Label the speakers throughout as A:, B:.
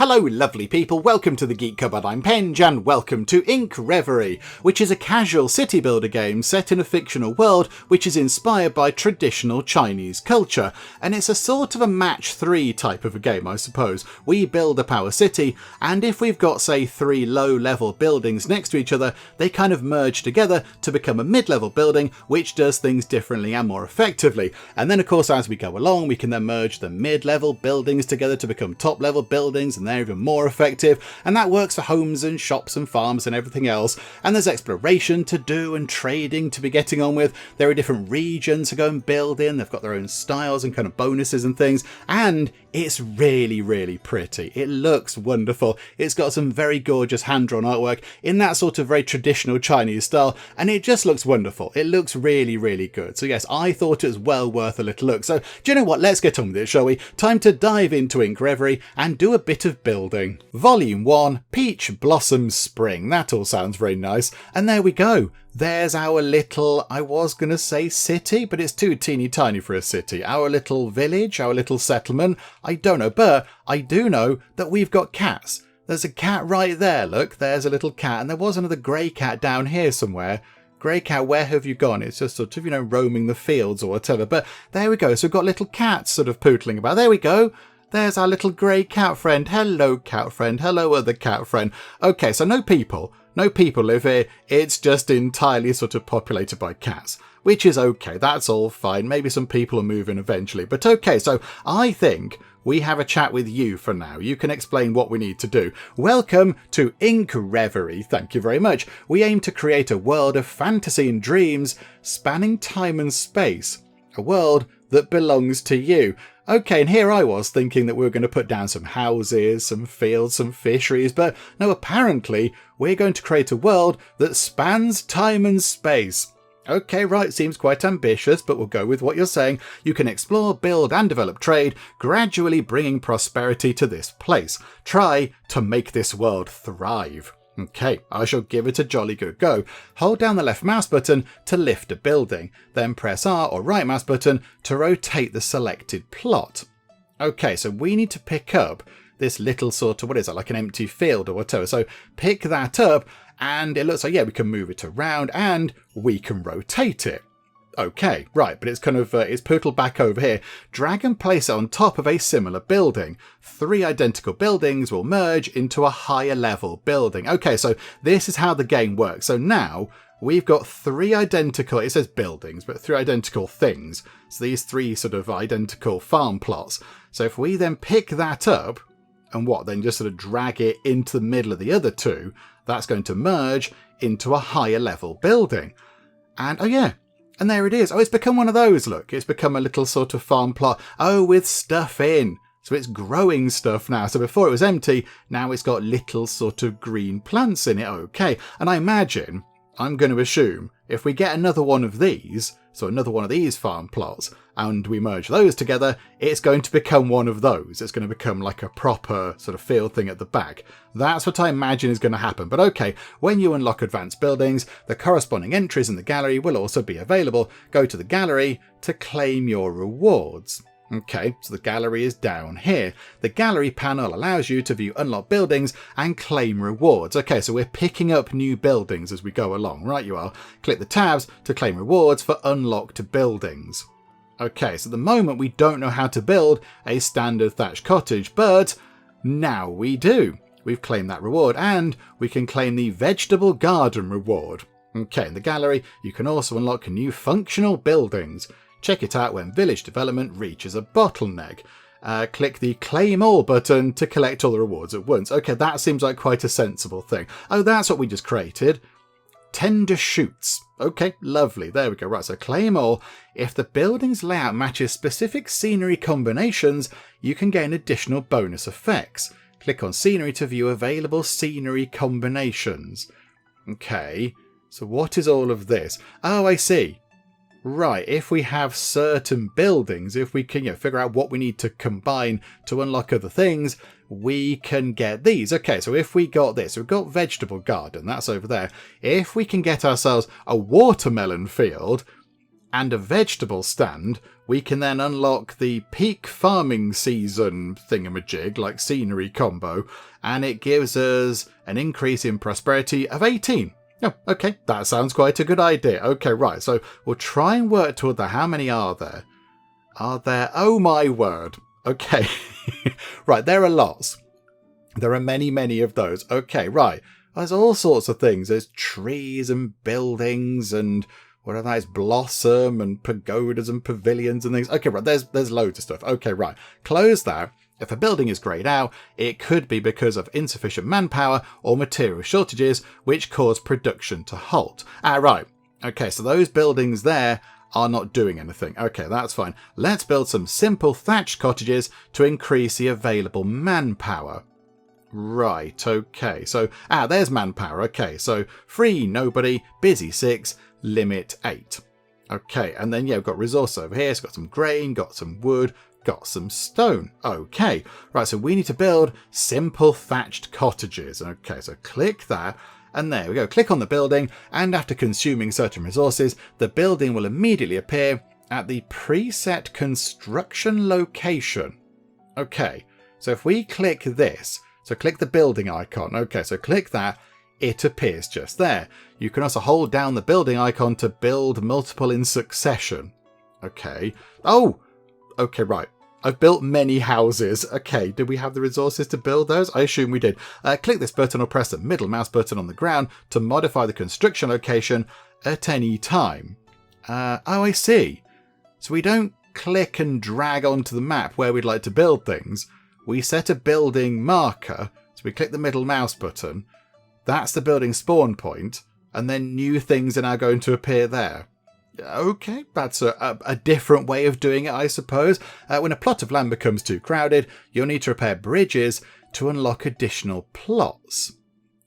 A: Hello lovely people, welcome to the Geek Cupboard, I'm Penge, and welcome to Reverie, which is a casual city builder game set in a fictional world which is inspired by traditional Chinese culture, and it's a sort of a match 3 type of a game, I suppose. We build up our city, and if we've got say 3 low level buildings next to each other, they kind of merge together to become a mid-level building which does things differently and more effectively. And then of course as we go along we can then merge the mid-level buildings together to become top level buildings, and they're even more effective, and that works for homes and shops and farms and everything else. And there's exploration to do and trading to be getting on with. There are different regions to go and build in, they've got their own styles and kind of bonuses and things, and it's really pretty. It looks wonderful. It's got some very gorgeous hand-drawn artwork in that sort of very traditional Chinese style, and it just looks wonderful. It looks really good. So yes, I thought it was well worth a little look. So do you know what? Let's get on with it, shall we? Time to dive into Reverie and do a bit of building. Volume 1, Peach Blossom Spring. That all sounds very nice. And there we go. There's our little, I was going to say city, but it's too teeny tiny for a city. Our little village, our little settlement. I don't know, but I do know that we've got cats. There's a cat right there, look, there's a little cat. And there was another grey cat down here somewhere. Grey cat, where have you gone? It's just sort of, roaming the fields or whatever. But there we go. So we've got little cats sort of pootling about. There we go. There's our little grey cat friend. Hello, cat friend. Hello, other cat friend. Okay, so no people. No people live here. It's just entirely sort of populated by cats, which is okay. That's all fine. Maybe some people will move in eventually. But okay, so I think we have a chat with you for now. You can explain what we need to do. Welcome to Reverie. Thank you very much. We aim to create a world of fantasy and dreams spanning time and space. A world that belongs to you. Okay, and here I was thinking that we were going to put down some houses, some fields, some fisheries, but no, apparently we're going to create a world that spans time and space. Okay, right, seems quite ambitious, but we'll go with what you're saying. You can explore, build and develop trade, gradually bringing prosperity to this place. Try to make this world thrive. Okay, I shall give it a jolly good go. Hold down the left mouse button to lift a building, then press R or right mouse button to rotate the selected plot. Okay, so we need to pick up this little sort of, what is that, like an empty field or whatever. So pick that up, and it looks like, yeah, we can move it around and we can rotate it. Okay, right, but it's kind of, it's pootled back over here. Drag and place it on top of a similar building. 3 identical buildings will merge into a higher level building. Okay, so this is how the game works. So now we've got 3 identical, it says buildings, but 3 identical things. So these 3 sort of identical farm plots. So if we then pick that up, and what, then just sort of drag it into the middle of the other 2, that's going to merge into a higher level building. And, oh yeah, and there it is. Oh, it's become one of those, look. It's become a little sort of farm plot. Oh, with stuff in. So it's growing stuff now. So before it was empty, now it's got little sort of green plants in it. Okay. And I imagine, I'm going to assume, if we get another one of these, so another one of these farm plots, and we merge those together, it's going to become one of those. It's going to become like a proper sort of field thing at the back. That's what I imagine is going to happen. But okay, when you unlock advanced buildings, the corresponding entries in the gallery will also be available. Go to the gallery to claim your rewards. Okay, so the gallery is down here. The gallery panel allows you to view unlocked buildings and claim rewards. Okay, so we're picking up new buildings as we go along. Right you are. Click the tabs to claim rewards for unlocked buildings. Okay, so at the moment we don't know how to build a standard thatched cottage, but now we do. We've claimed that reward, and we can claim the vegetable garden reward. Okay, in the gallery you can also unlock new functional buildings. Check it out when village development reaches a bottleneck. Click the Claim All button to collect all the rewards at once. Okay, that seems like quite a sensible thing. Oh, that's what we just created. Tender shoots. Okay, lovely. There we go. Right, so claim all. If the building's layout matches specific scenery combinations, you can gain additional bonus effects. Click on scenery to view available scenery combinations. Okay, so what is all of this? Oh, I see. Right, if we have certain buildings, if we can figure out what we need to combine to unlock other things, we can get these. Okay, so if we got this, we've got vegetable garden, that's over there. If we can get ourselves a watermelon field and a vegetable stand, we can then unlock the peak farming season thingamajig, like scenery combo, and it gives us an increase in prosperity of 18. Oh, okay, that sounds quite a good idea. Okay, right, so we'll try and work toward that. How many are there? Are there? Oh my word. Okay, right, there are lots. There are many, many of those. Okay, right. There's all sorts of things. There's trees and buildings and whatever that is, blossom and pagodas and pavilions and things. Okay, right, there's loads of stuff. Okay, right. Close that. If a building is greyed out, it could be because of insufficient manpower or material shortages, which cause production to halt. Right. Okay, so those buildings there are not doing anything. Okay, that's fine. Let's build some simple thatched cottages to increase the available manpower. Right, okay. So, there's manpower. Okay, so free nobody, busy 6, limit 8. Okay, and then, yeah, we've got resource over here. So got some grain, got some wood, got some stone. Okay, right, so we need to build simple thatched cottages. Okay, so click that. And there we go. Click on the building, and after consuming certain resources, the building will immediately appear at the preset construction location. Okay, so if we click this, so click the building icon. Okay, so click that, it appears just there. You can also hold down the building icon to build multiple in succession. Okay. Oh, okay, right. I've built many houses. Okay, did we have the resources to build those? I assume we did. Click this button or press the middle mouse button on the ground to modify the construction location at any time. Oh, I see. So we don't click and drag onto the map where we'd like to build things. We set a building marker. So we click the middle mouse button. That's the building spawn point. And then new things are now going to appear there. Okay, that's a different way of doing it, I suppose. When a plot of land becomes too crowded, you'll need to repair bridges to unlock additional plots.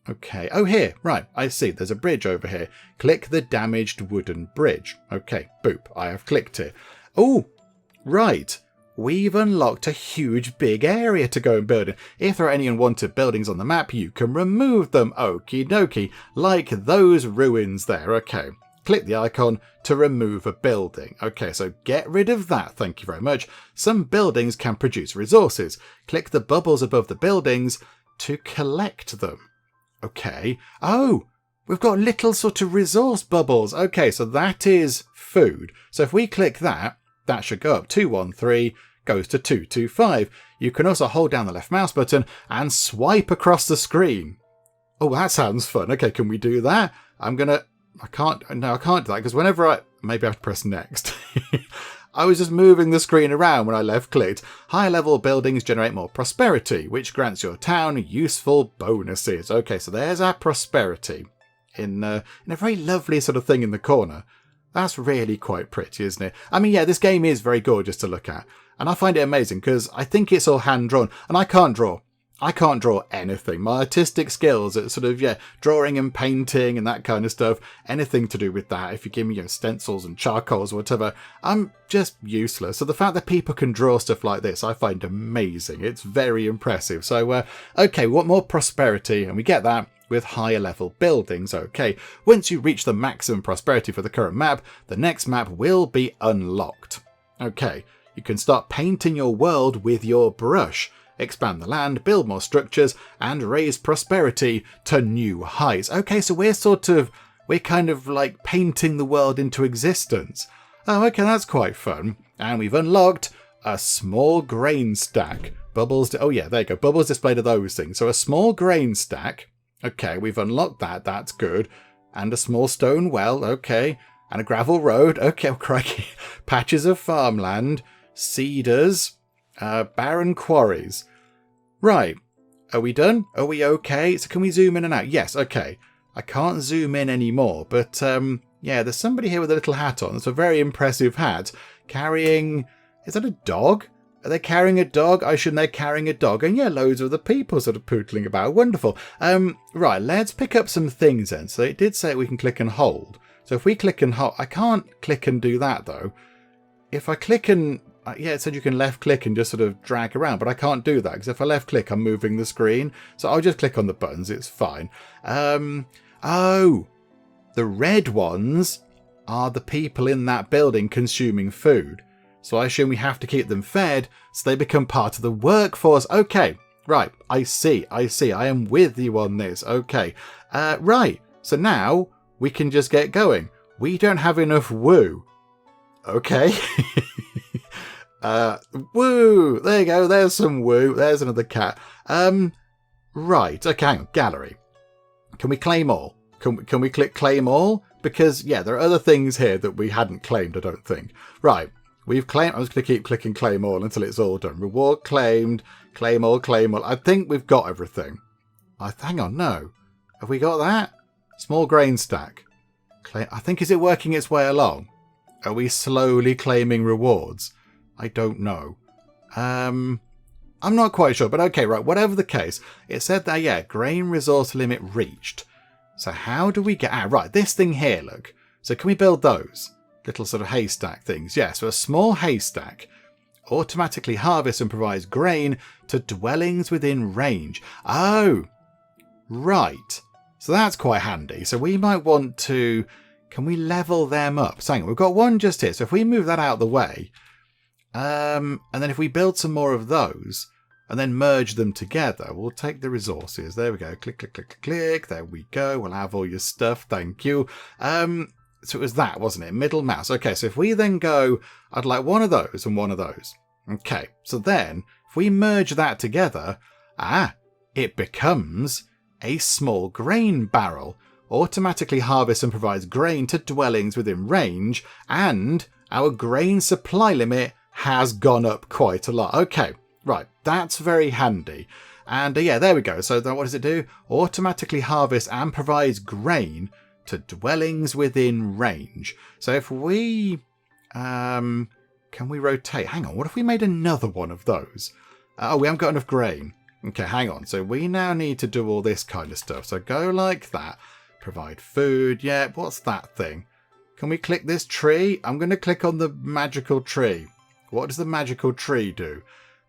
A: Okay, oh here, right, I see, there's a bridge over here. Click the damaged wooden bridge. Okay, boop, I have clicked it. Oh, right, we've unlocked a huge big area to go and build in. If there are any unwanted buildings on the map, you can remove them. Okie dokie, like those ruins there, okay. Click the icon to remove a building. Okay, so get rid of that. Thank you very much. Some buildings can produce resources. Click the bubbles above the buildings to collect them. Okay. Oh, we've got little sort of resource bubbles. Okay, so that is food. So if we click that, that should go up 213, goes to 225. You can also hold down the left mouse button and swipe across the screen. Oh, that sounds fun. Okay, can we do that? I can't do that because whenever maybe I have to press next. I was just moving the screen around when I left clicked. High level buildings generate more prosperity, which grants your town useful bonuses. Okay, so there's our prosperity in a very lovely sort of thing in the corner. That's really quite pretty, isn't it? I mean, yeah, this game is very gorgeous to look at. And I find it amazing because I think it's all hand drawn and I can't draw. I can't draw anything. My artistic skills at sort of, drawing and painting and that kind of stuff, anything to do with that, if you give me stencils and charcoals or whatever, I'm just useless. So the fact that people can draw stuff like this, I find amazing. It's very impressive. So, okay, we want more prosperity, and we get that with higher level buildings. Okay, once you reach the maximum prosperity for the current map, the next map will be unlocked. Okay, you can start painting your world with your brush. Expand the land, build more structures, and raise prosperity to new heights. Okay, so we're kind of like painting the world into existence. Oh, okay, that's quite fun. And we've unlocked a small grain stack. Bubbles, oh yeah, there you go. Bubbles display to those things. So a small grain stack. Okay, we've unlocked that. That's good. And a small stone well. Okay. And a gravel road. Okay, oh, crikey. Patches of farmland. Cedars. Barren quarries. Right. Are we done? Are we okay? So can we zoom in and out? Yes, okay. I can't zoom in anymore, but yeah, there's somebody here with a little hat on. It's a very impressive hat. Carrying... Is that a dog? Are they carrying a dog? I assume they're carrying a dog. And yeah, loads of the people sort of pootling about. Wonderful. Right, let's pick up some things then. So it did say we can click and hold. So if we click and hold... I can't click and do that, though. If I click and... Yeah, it said you can left click and just sort of drag around, but I can't do that because if I left click, I'm moving the screen. So I'll just click on the buttons. It's fine. Oh, the red ones are the people in that building consuming food. So I assume we have to keep them fed so they become part of the workforce. Okay, right. I see. I am with you on this. Okay. Right. So now we can just get going. We don't have enough woo. Okay. Woo. There you go. There's some woo. There's another cat. Right. Okay, hang on. Gallery. Can we claim all? Can we click claim all? Because, yeah, there are other things here that we hadn't claimed, I don't think. Right. We've claimed... I'm just going to keep clicking claim all until it's all done. Reward claimed. Claim all, claim all. I think we've got everything. Hang on, no. Have we got that? Small grain stack. I think, is it working its way along? Are we slowly claiming rewards? I don't know. I'm not quite sure, but okay, right. Whatever the case, it said that, yeah, grain resource limit reached. So how do we get... right, this thing here, look. So can we build those? Little sort of haystack things. Yeah, so a small haystack automatically harvests and provides grain to dwellings within range. Oh, right. So that's quite handy. So we might want to... Can we level them up? So hang on, we've got one just here. So if we move that out of the way... and then if we build some more of those and then merge them together, we'll take the resources. There we go. Click, click, click, click, click. There we go. We'll have all your stuff. Thank you. So it was that, wasn't it? Middle mouse. Okay, so if we then go, I'd like one of those and one of those. Okay, so then if we merge that together, it becomes a small grain barrel. Automatically harvests and provides grain to dwellings within range, and our grain supply limit has gone up quite a lot. Okay, right, that's very handy. And yeah, there we go. So then what does it do? Automatically harvests and provides grain to dwellings within range. So if we... can we rotate? Hang on, what if we made another one of those? Oh, we haven't got enough grain. Okay, hang on. So we now need to do all this kind of stuff. So go like that. Provide food. Yeah, what's that thing? Can we click this tree? I'm going to click on the magical tree. What does the magical tree do?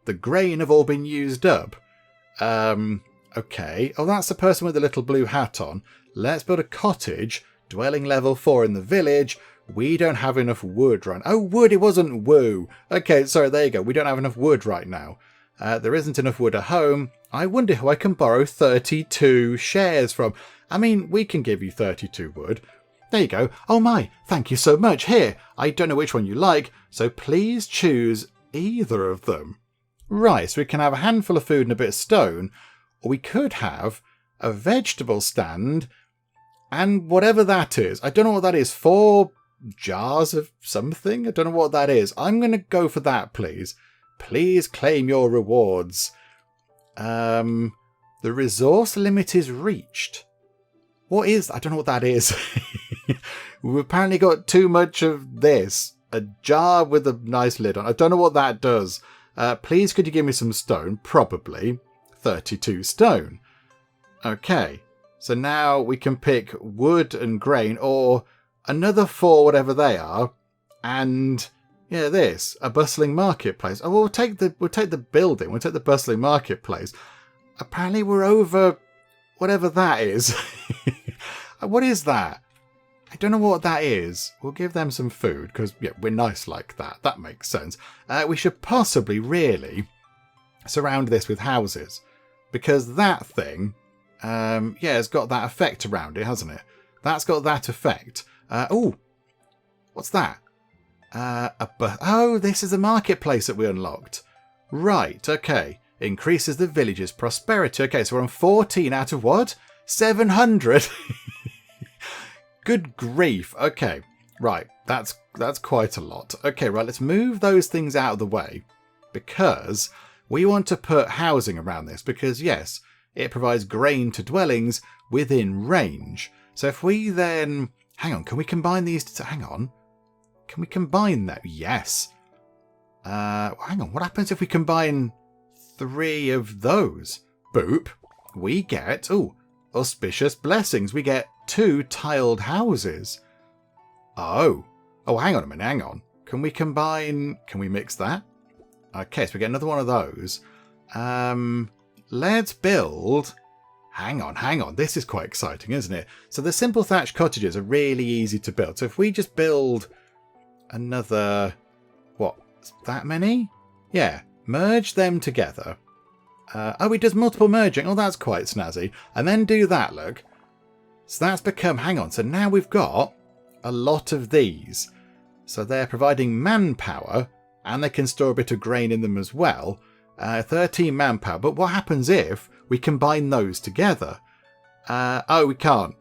A: The grain have all been used up. Okay. Oh, that's the person with the little blue hat on. Let's build a cottage. Dwelling level 4 in the village. We don't have enough wood right now. Oh, wood. It wasn't woo. Okay, sorry. There you go. We don't have enough wood right now. There isn't enough wood at home. I wonder who I can borrow 32 shares from. I mean, we can give you 32 wood. There you go. Oh my, thank you so much. Here, I don't know which one you like, so please choose either of them. Right, so we can have a handful of food and a bit of stone, or we could have a vegetable stand and whatever that is. I don't know what that is. 4 jars of something? I don't know what that is. I'm going to go for that, please. Please claim your rewards. The resource limit is reached. What is... I don't know what that is. We've apparently got too much of this. A jar with a nice lid on. I don't know what that does. Please could you give me some stone? Probably. 32 stone. Okay. So now we can pick wood and grain or another 4, whatever they are. And... yeah, this. A bustling marketplace. Oh, we'll take the building. We'll take the bustling marketplace. Apparently we're over whatever that is. What is that? I don't know what that is. We'll give them some food because yeah, we're nice like that. That makes sense. We should possibly really surround this with houses because that thing, yeah, has got that effect around it, hasn't it? That's got that effect. Oh, what's that? Oh, this is the marketplace that we unlocked. Right, okay. Increases the village's prosperity. Okay, so we're on 14 out of what? 700? Good grief. Okay, right. That's quite a lot. Okay, right, let's move those things out of the way because we want to put housing around this because, yes, it provides grain to dwellings within range. So if we then... hang on, can we combine these? Hang on. Can we combine that? Yes. Hang on. What happens if we combine 3 of those? Boop. We get... oh, auspicious blessings. We get 2 tiled houses. Oh. Oh, hang on a minute. Hang on. Can we combine... can we mix that? Okay, so we get another one of those. Let's build... hang on. This is quite exciting, isn't it? So the simple thatched cottages are really easy to build. So if we just build... another, what, That many? Yeah, merge them together. Oh, it does multiple merging. Oh, that's quite snazzy. And then do that, look. So that's become, hang on, so now we've got a lot of these. So they're providing manpower, and they can store a bit of grain in them as well. 13 manpower, but what happens if we combine those together? Oh, we can't.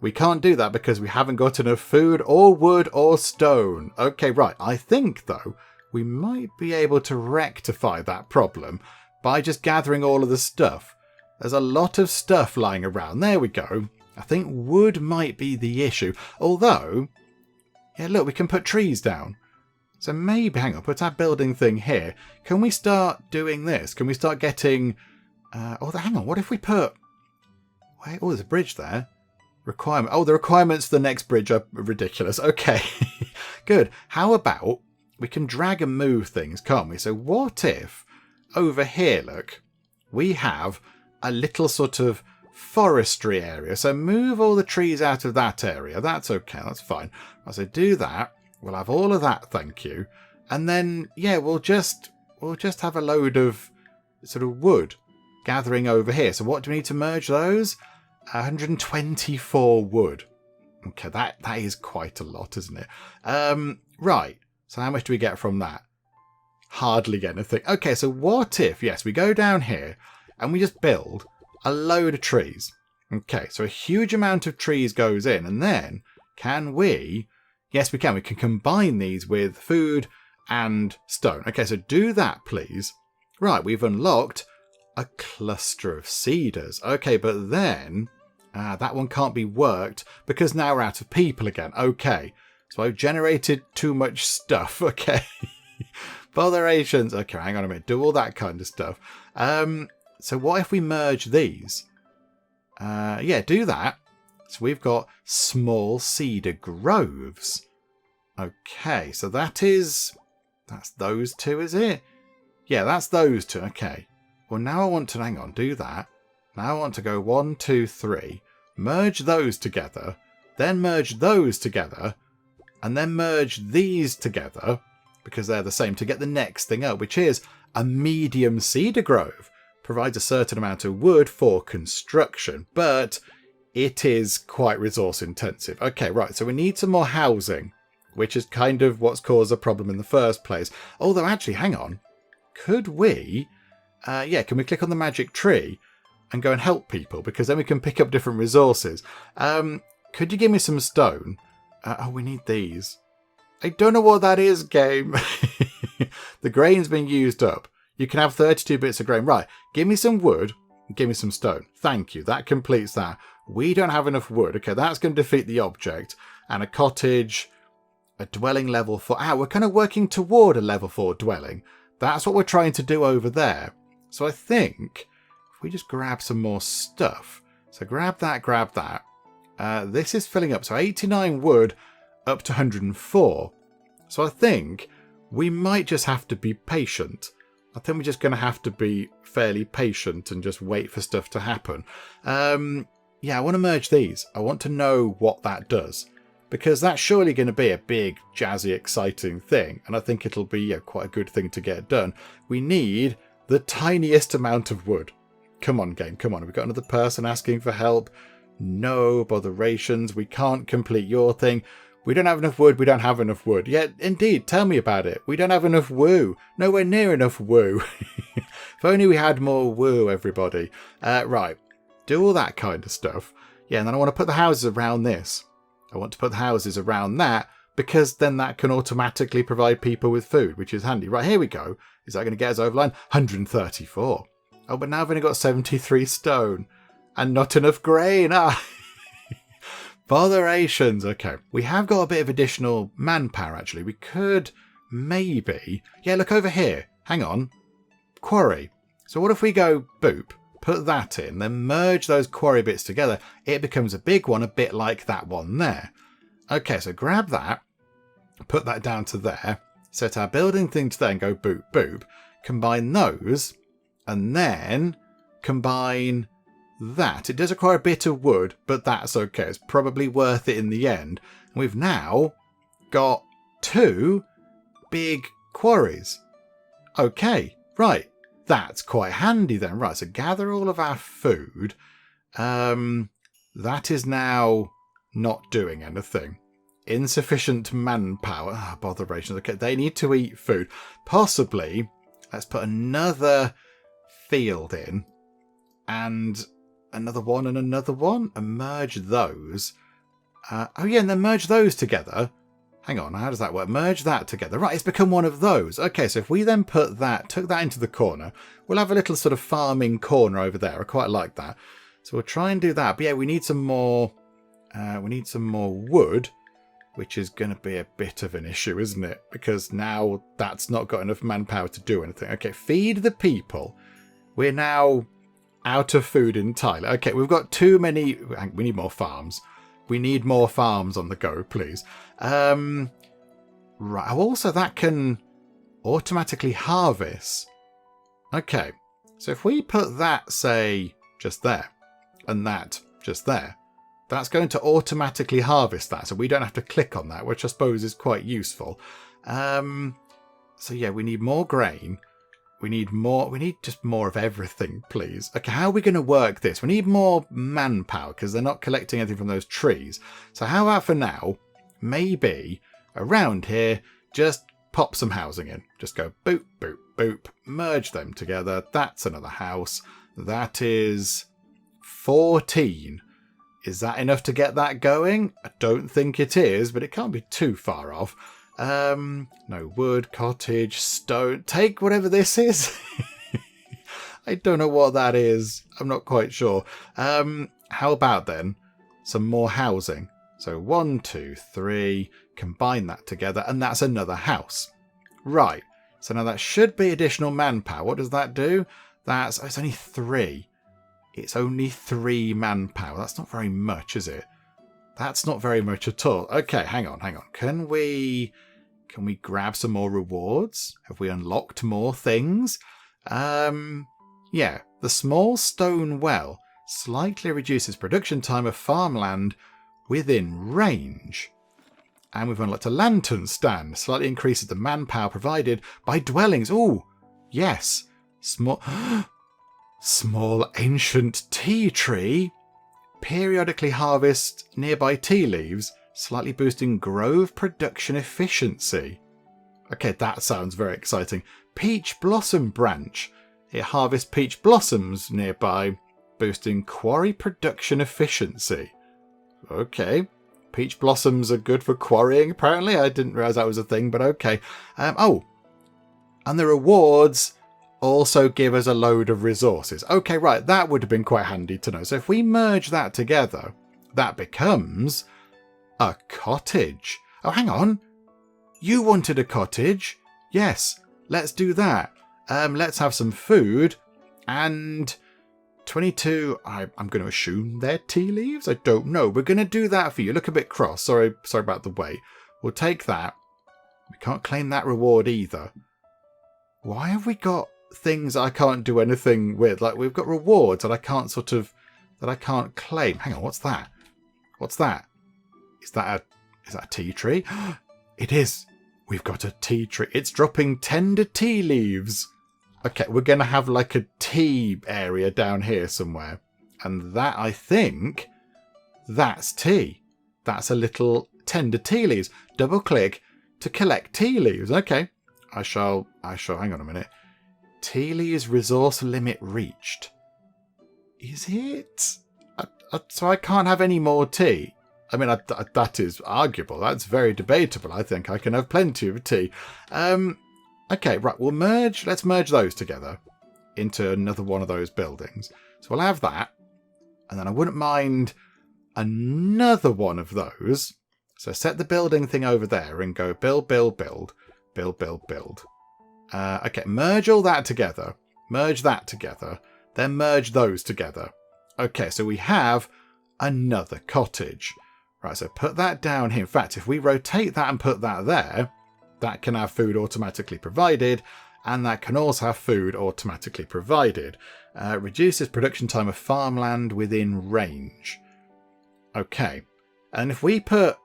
A: We can't do that because we haven't got enough food or wood or stone. Okay, right. I think, though, we might be able to rectify that problem by just gathering all of the stuff. There's a lot of stuff lying around. There we go. I think wood might be the issue. Although, yeah, look, we can put trees down. So maybe, hang on, put our building thing here. Can we start doing this? Can we start getting... hang on, what if we put... Wait, oh, there's a bridge there. Requirement. Oh, the requirements for the next bridge are ridiculous. Okay, good. How about we can drag and move things, can't we? So what if over here, look, we have a little sort of forestry area. So move all the trees out of that area. That's okay. That's fine. So do that. We'll have all of that. Thank you. And then, yeah, we'll just have a load of sort of wood gathering over here. So what do we need to merge those? 124 wood. Okay, that is quite a lot, isn't it? Right. So how much do we get from that? Hardly anything. Okay, so what if, yes, we go down here and we just build a load of trees. Okay, so a huge amount of trees goes in, and then can we... Yes, we can. We can combine these with food and stone. Okay, so do that, please. Right, we've unlocked a cluster of cedars. Okay, but then... that one can't be worked because now we're out of people again. Okay, so I've generated too much stuff. Okay. Botherations. Okay, hang on a minute. Do all that kind of stuff. So what if we merge these? Yeah, do that. So we've got small cedar groves. Okay, so that's those two, is it? Yeah, that's those two. Okay. Well, now I want to, hang on, do that. Now I want to go 1, 2, 3, merge those together, then merge those together, and then merge these together, because they're the same, to get the next thing up, which is a medium cedar grove. Provides a certain amount of wood for construction, but it is quite resource intensive. Okay, right, so we need some more housing, which is kind of what's caused the problem in the first place. Although, actually, hang on. Could we... can we click on the magic tree and go and help people? Because then we can pick up different resources. Could you give me some stone? We need these. I don't know what that is, game. The grain's been used up. You can have 32 bits of grain. Right, give me some wood. Give me some stone. Thank you. That completes that. We don't have enough wood. Okay, that's going to defeat the object. And a cottage, a dwelling level 4. We're kind of working toward a level 4 dwelling. That's what we're trying to do over there. So I think if we just grab some more stuff. So grab that, grab that. This is filling up. So 89 wood up to 104. So I think we might just have to be patient. I think we're just going to have to be fairly patient and just wait for stuff to happen. Yeah, I want to merge these. I want to know what that does. Because that's surely going to be a big, jazzy, exciting thing. And I think it'll be quite a good thing to get done. We need the tiniest amount of wood. Come on, game, come on. Have we got another person asking for help? No, botherations. We can't complete your thing. We don't have enough wood. We don't have enough wood. Yeah, indeed. Tell me about it. We don't have enough woo. Nowhere near enough woo. If only we had more woo, everybody. Right. Do all that kind of stuff. Yeah, and then I want to put the houses around this. I want to put the houses around that because then that can automatically provide people with food, which is handy. Right, here we go. Is that going to get us over line? 134. Oh, but now I've only got 73 stone and not enough grain. Botherations. Okay, we have got a bit of additional manpower, actually. We could maybe... Yeah, look over here. Hang on. Quarry. So what if we go boop, put that in, then merge those quarry bits together? It becomes a big one, a bit like that one there. Okay, so grab that, put that down to there, set our building thing to there and go boop, boop. Combine those, and then combine... that. It does require a bit of wood, but that's okay. It's probably worth it in the end. And we've now got 2 big quarries. Okay, right. That's quite handy then. Right, so gather all of our food. That is now not doing anything. Insufficient manpower. Botheration. Okay, they need to eat food. Possibly, let's put another field in. And another one and another one. And merge those. And then merge those together. Hang on, how does that work? Merge that together. Right, it's become one of those. Okay, so if we then took that into the corner, we'll have a little sort of farming corner over there. I quite like that. So we'll try and do that. But yeah, we need some more wood, which is going to be a bit of an issue, isn't it? Because now that's not got enough manpower to do anything. Okay, feed the people. We're now out of food entirely. Okay, we've got too many. We need more farms. We need more farms on the go, please. Right. Also, that can automatically harvest. Okay. So if we put that, say, just there, and that just there, that's going to automatically harvest that. So we don't have to click on that, which I suppose is quite useful. So yeah, we need more grain. We need just more of everything, please. Okay, how are we going to work this? We need more manpower because they're not collecting anything from those trees. So how about for now, maybe around here, just pop some housing in. Just go boop, boop, boop, merge them together. That's another house. That is 14. Is that enough to get that going? I don't think it is, but it can't be too far off. No wood, cottage, stone. Take whatever this is. I don't know what that is. I'm not quite sure. How about then some more housing? So 1, 2, 3. Combine that together, and that's another house. Right. So now that should be additional manpower. What does that do? It's only 3. It's only 3 manpower. That's not very much, is it? That's not very much at all. Okay, hang on. Can we grab some more rewards? Have we unlocked more things? Yeah, the small stone well slightly reduces production time of farmland within range. And we've unlocked a lantern stand. Slightly increases the manpower provided by dwellings. Ooh, yes. Small ancient tea tree. Periodically harvest nearby tea leaves, slightly boosting grove production efficiency. Okay, that sounds very exciting. Peach blossom branch. It harvests peach blossoms nearby, boosting quarry production efficiency. Okay. Peach blossoms are good for quarrying, apparently. I didn't realise that was a thing, but okay. And the rewards also give us a load of resources. Okay, right, that would have been quite handy to know. So if we merge that together, that becomes a cottage. Oh, hang on. You wanted a cottage? Yes, let's do that. Let's have some food. And 22, I'm going to assume they're tea leaves? I don't know. We're going to do that for you. Look a bit cross. Sorry about the wait. We'll take that. We can't claim that reward either. Why have we got things I can't do anything with? Like, we've got rewards that I can't claim. Hang on, what's that? What's that? Is that a tea tree? It is. We've got a tea tree. It's dropping tender tea leaves. Okay, we're going to have like a tea area down here somewhere. And that, I think, that's tea. That's a little tender tea leaves. Double click to collect tea leaves. Okay. I shall, hang on a minute. Tea leaves resource limit reached. Is it? So I can't have any more tea. I mean, that is arguable. That's very debatable. I think I can have plenty of tea. Okay, right. Let's merge those together into another one of those buildings. So we'll have that. And then I wouldn't mind another one of those. So set the building thing over there and go build, build, build. Build, build, build. Okay, merge all that together. Merge that together. Then merge those together. Okay, so we have another cottage. Right, so put that down here. In fact, if we rotate that and put that there, that can have food automatically provided, and that can also have food automatically provided. Reduces production time of farmland within range. Okay, and if we put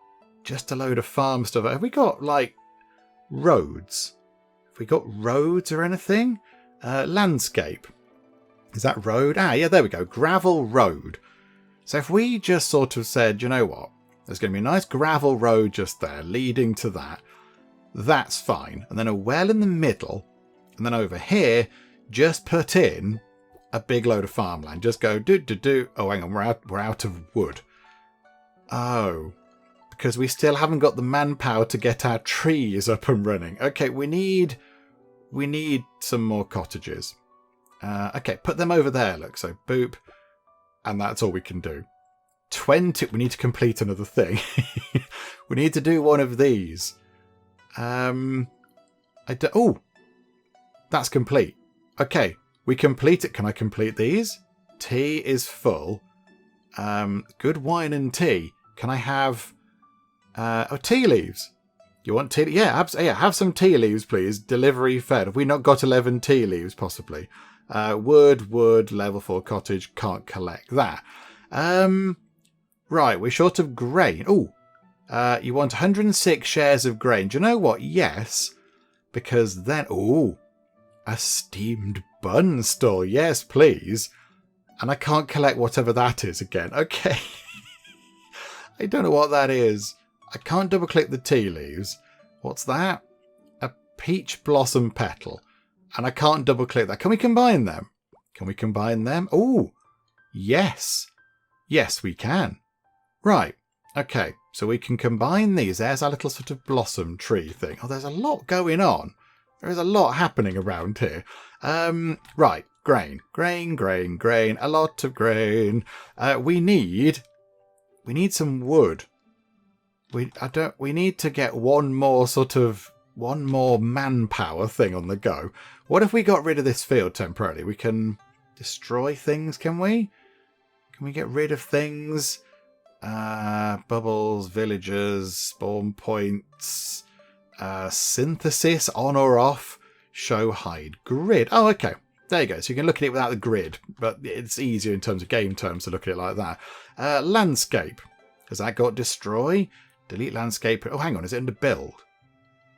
A: just a load of farm stuff, have we got, like, roads? we got roads or anything? Landscape. Is that road? Ah, yeah, there we go. Gravel road. So if we just sort of said, you know what? There's going to be a nice gravel road just there leading to that. That's fine. And then a well in the middle. And then over here, just put in a big load of farmland. Just go do. Oh, hang on. We're out of wood. Oh, because we still haven't got the manpower to get our trees up and running. Okay, we need some more cottages. Okay, put them over there. Look, so boop. And that's all we can do. 20. We need to complete another thing. We need to do one of these. Oh, that's complete. Okay, we complete it. Can I complete these? Tea is full. Good wine and tea. Can I have tea leaves? You want tea? Yeah, have some tea leaves, please. Delivery fed. Have we not got 11 tea leaves, possibly? Wood, level 4 cottage. Can't collect that. Right, we're short of grain. Oh, you want 106 shares of grain. Do you know what? Yes, because then... Oh, a steamed bun stall. Yes, please. And I can't collect whatever that is again. Okay. I don't know what that is. I can't double click the tea leaves. What's that? A peach blossom petal. And I can't double click that. Can we combine them? Can we combine them? Oh, yes. Yes, we can. Right. Okay. So we can combine these. There's our little sort of blossom tree thing. Oh, there's a lot going on. There is a lot happening around here. Right. Grain. A lot of grain. We need some wood. We need to get one more manpower thing on the go. What if we got rid of this field temporarily? We can destroy things, can we? Can we get rid of things? Bubbles, villagers, spawn points, synthesis on or off, show hide, grid. Oh, okay. There you go. So you can look at it without the grid, but it's easier in terms of game terms to look at it like that. Landscape. Has that got destroy? Delete landscape. Oh, hang on. Is it under build?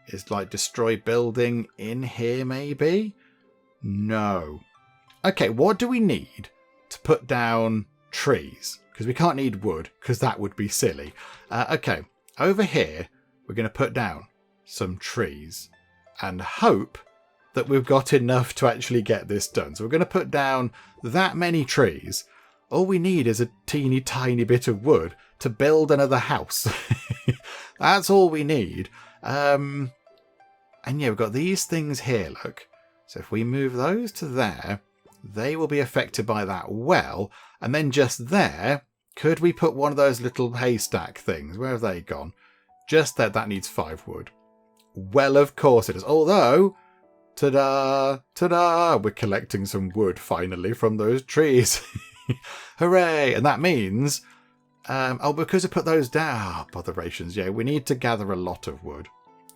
A: Is like destroy building in here maybe? No. Okay, what do we need to put down trees? Because we can't need wood, because that would be silly. Okay, over here, we're going to put down some trees and hope that we've got enough to actually get this done. So we're going to put down that many trees. All we need is a teeny tiny bit of wood to build another house. That's all we need. And yeah, we've got these things here, look. So if we move those to there, they will be affected by that well. And then just there, could we put one of those little haystack things? Where have they gone? Just there, that needs 5 wood. Well, of course it is. Although, ta-da, we're collecting some wood finally from those trees. Hooray! And that means, because I put those down, botherations, yeah, we need to gather a lot of wood.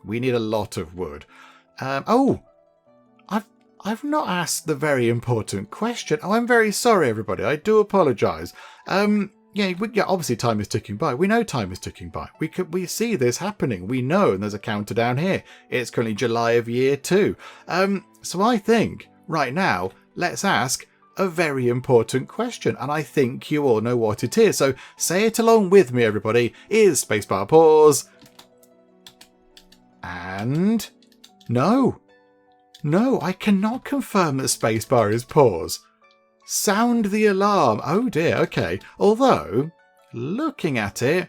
A: We need a lot of wood. I've not asked the very important question. Oh, I'm very sorry, everybody. I do apologise. Yeah, obviously time is ticking by. We know time is ticking by. We see this happening. We know, and there's a counter down here. It's currently July of year 2. So I think right now, let's ask a very important question, and I think you all know what it is. So say it along with me, everybody. Is spacebar pause? And no, I cannot confirm that spacebar is pause. Sound the alarm. Oh dear, okay. Although, looking at it,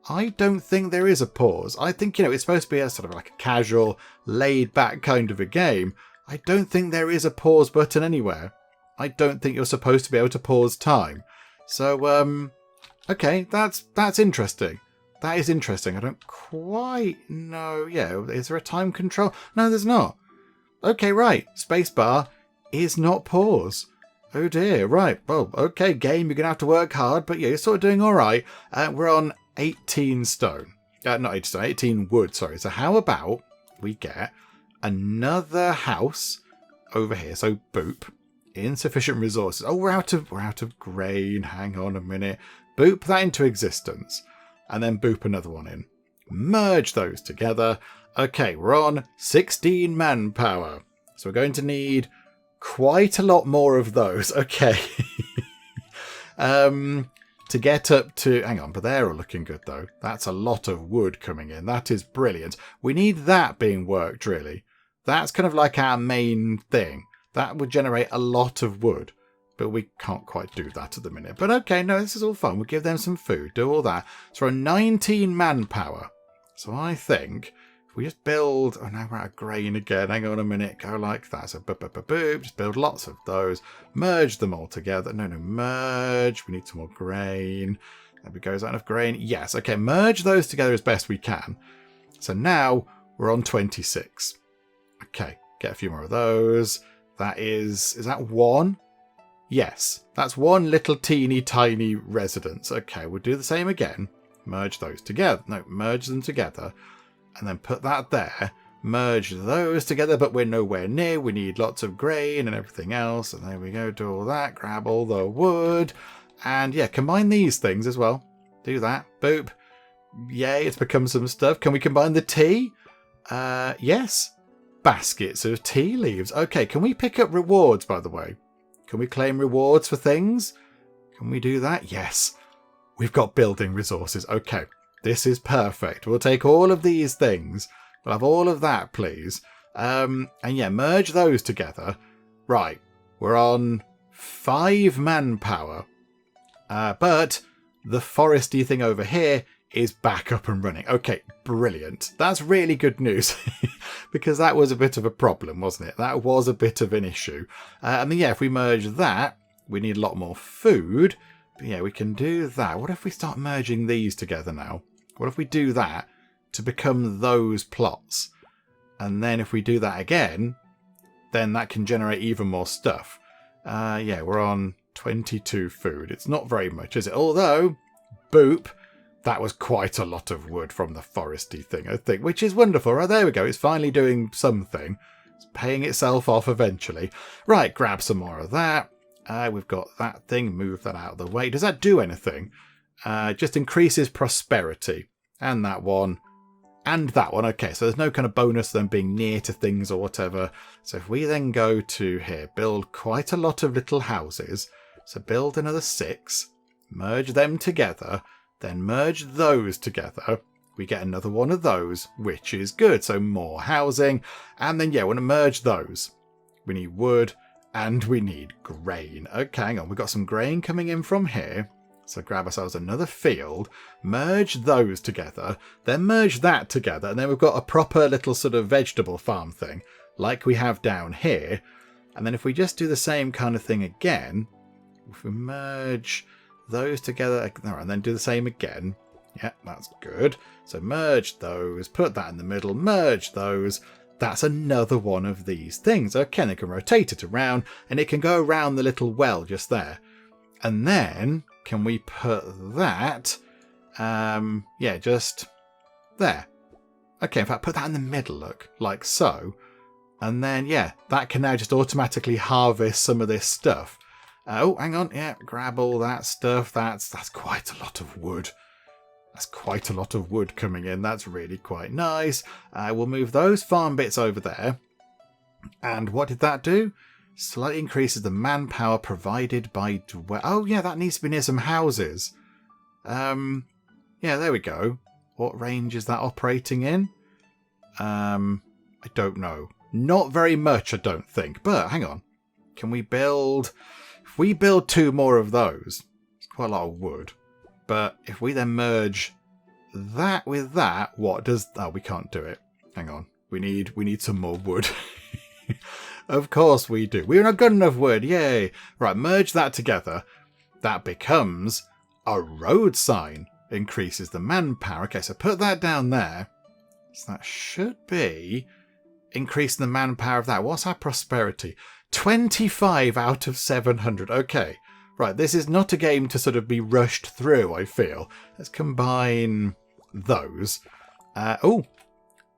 A: I don't think there is a pause. I think, it's supposed to be a sort of like a casual, laid-back kind of a game. I don't think there is a pause button anywhere. I don't think you're supposed to be able to pause time. So, okay, that's interesting. That is interesting. I don't quite know. Yeah, is there a time control? No, there's not. Okay, right. Spacebar is not pause. Oh dear, right. Well, okay, game, you're going to have to work hard, but yeah, you're sort of doing all right. We're on 18 stone. Not 18 stone, 18 wood, sorry. So how about we get another house over here? So boop, insufficient resources. Oh, we're out of grain. Hang on a minute. Boop that into existence. And then boop another one in. Merge those together. Okay, we're on 16 manpower. So we're going to need quite a lot more of those. Okay. To get up to... Hang on, but they're all looking good, though. That's a lot of wood coming in. That is brilliant. We need that being worked, really. That's kind of like our main thing. That would generate a lot of wood. But we can't quite do that at the minute. But okay, no, this is all fun. We'll give them some food, do all that. So we're on 19 manpower. So I think... we just build... oh, now we're out of grain again. Hang on a minute. Go like that. So, boop. Just build lots of those. Merge them all together. No, merge. We need some more grain. There we go. Is that enough grain? Yes. Okay, merge those together as best we can. So now we're on 26. Okay, get a few more of those. That is... is that one? Yes. That's one little teeny tiny residence. Okay, we'll do the same again. Merge those together. No, merge them together. And then put that there, merge those together, but we're nowhere near. We need lots of grain and everything else. And there we go, do all that, grab all the wood. And yeah, combine these things as well. Do that, boop. Yay, it's become some stuff. Can we combine the tea? Yes. Baskets of tea leaves. Okay, can we pick up rewards, by the way? Can we claim rewards for things? Can we do that? Yes. We've got building resources. Okay. This is perfect. We'll take all of these things. We'll have all of that, please. And yeah, merge those together. Right. We're on 5 manpower. But the foresty thing over here is back up and running. Okay, brilliant. That's really good news. Because that was a bit of a problem, wasn't it? That was a bit of an issue. And then, yeah, if we merge that, we need a lot more food. But yeah, we can do that. What if we start merging these together now? What if we do that to become those plots? And then if we do that again, then that can generate even more stuff. Yeah, we're on 22 food. It's not very much, is it? Although, boop, that was quite a lot of wood from the foresty thing, I think, which is wonderful. Right, there we go. It's finally doing something. It's paying itself off eventually. Right, grab some more of that. We've got that thing. Move that out of the way. Does that do anything? Just increases prosperity. And that one. And that one. Okay, so there's no kind of bonus to them being near to things or whatever. So if we then go to here, build quite a lot of little houses. So build another 6. Merge them together. Then merge those together. We get another one of those, which is good. So more housing. And then, yeah, we want to merge those. We need wood and we need grain. Okay, hang on. We've got some grain coming in from here. So grab ourselves another field, merge those together, then merge that together, and then we've got a proper little sort of vegetable farm thing, like we have down here. And then if we just do the same kind of thing again, if we merge those together, and then do the same again, yeah, that's good. So merge those, put that in the middle, merge those. That's another one of these things. Okay, and they can rotate it around, and it can go around the little well just there. And then... can we put that, yeah, just there. Okay, in fact, put that in the middle, look, like so. And then, yeah, that can now just automatically harvest some of this stuff. Oh, hang on, yeah, grab all that stuff. That's quite a lot of wood. That's quite a lot of wood coming in. That's really quite nice. We'll move those farm bits over there. And what did that do? Slightly increases the manpower provided by... oh, yeah, that needs to be near some houses. Yeah, there we go. What range is that operating in? I don't know. Not very much, I don't think. But, hang on. Can we build... if we build 2 more of those, it's quite a lot of wood. But if we then merge that with that, what does... oh, we can't do it. Hang on. We need some more wood. Of course we do. We're not good enough wood. Yay. Right, merge that together. That becomes a road sign. Increases the manpower. Okay, so put that down there. So that should be increasing the manpower of that. What's our prosperity? 25 out of 700. Okay. Right, this is not a game to sort of be rushed through, I feel. Let's combine those. Oh,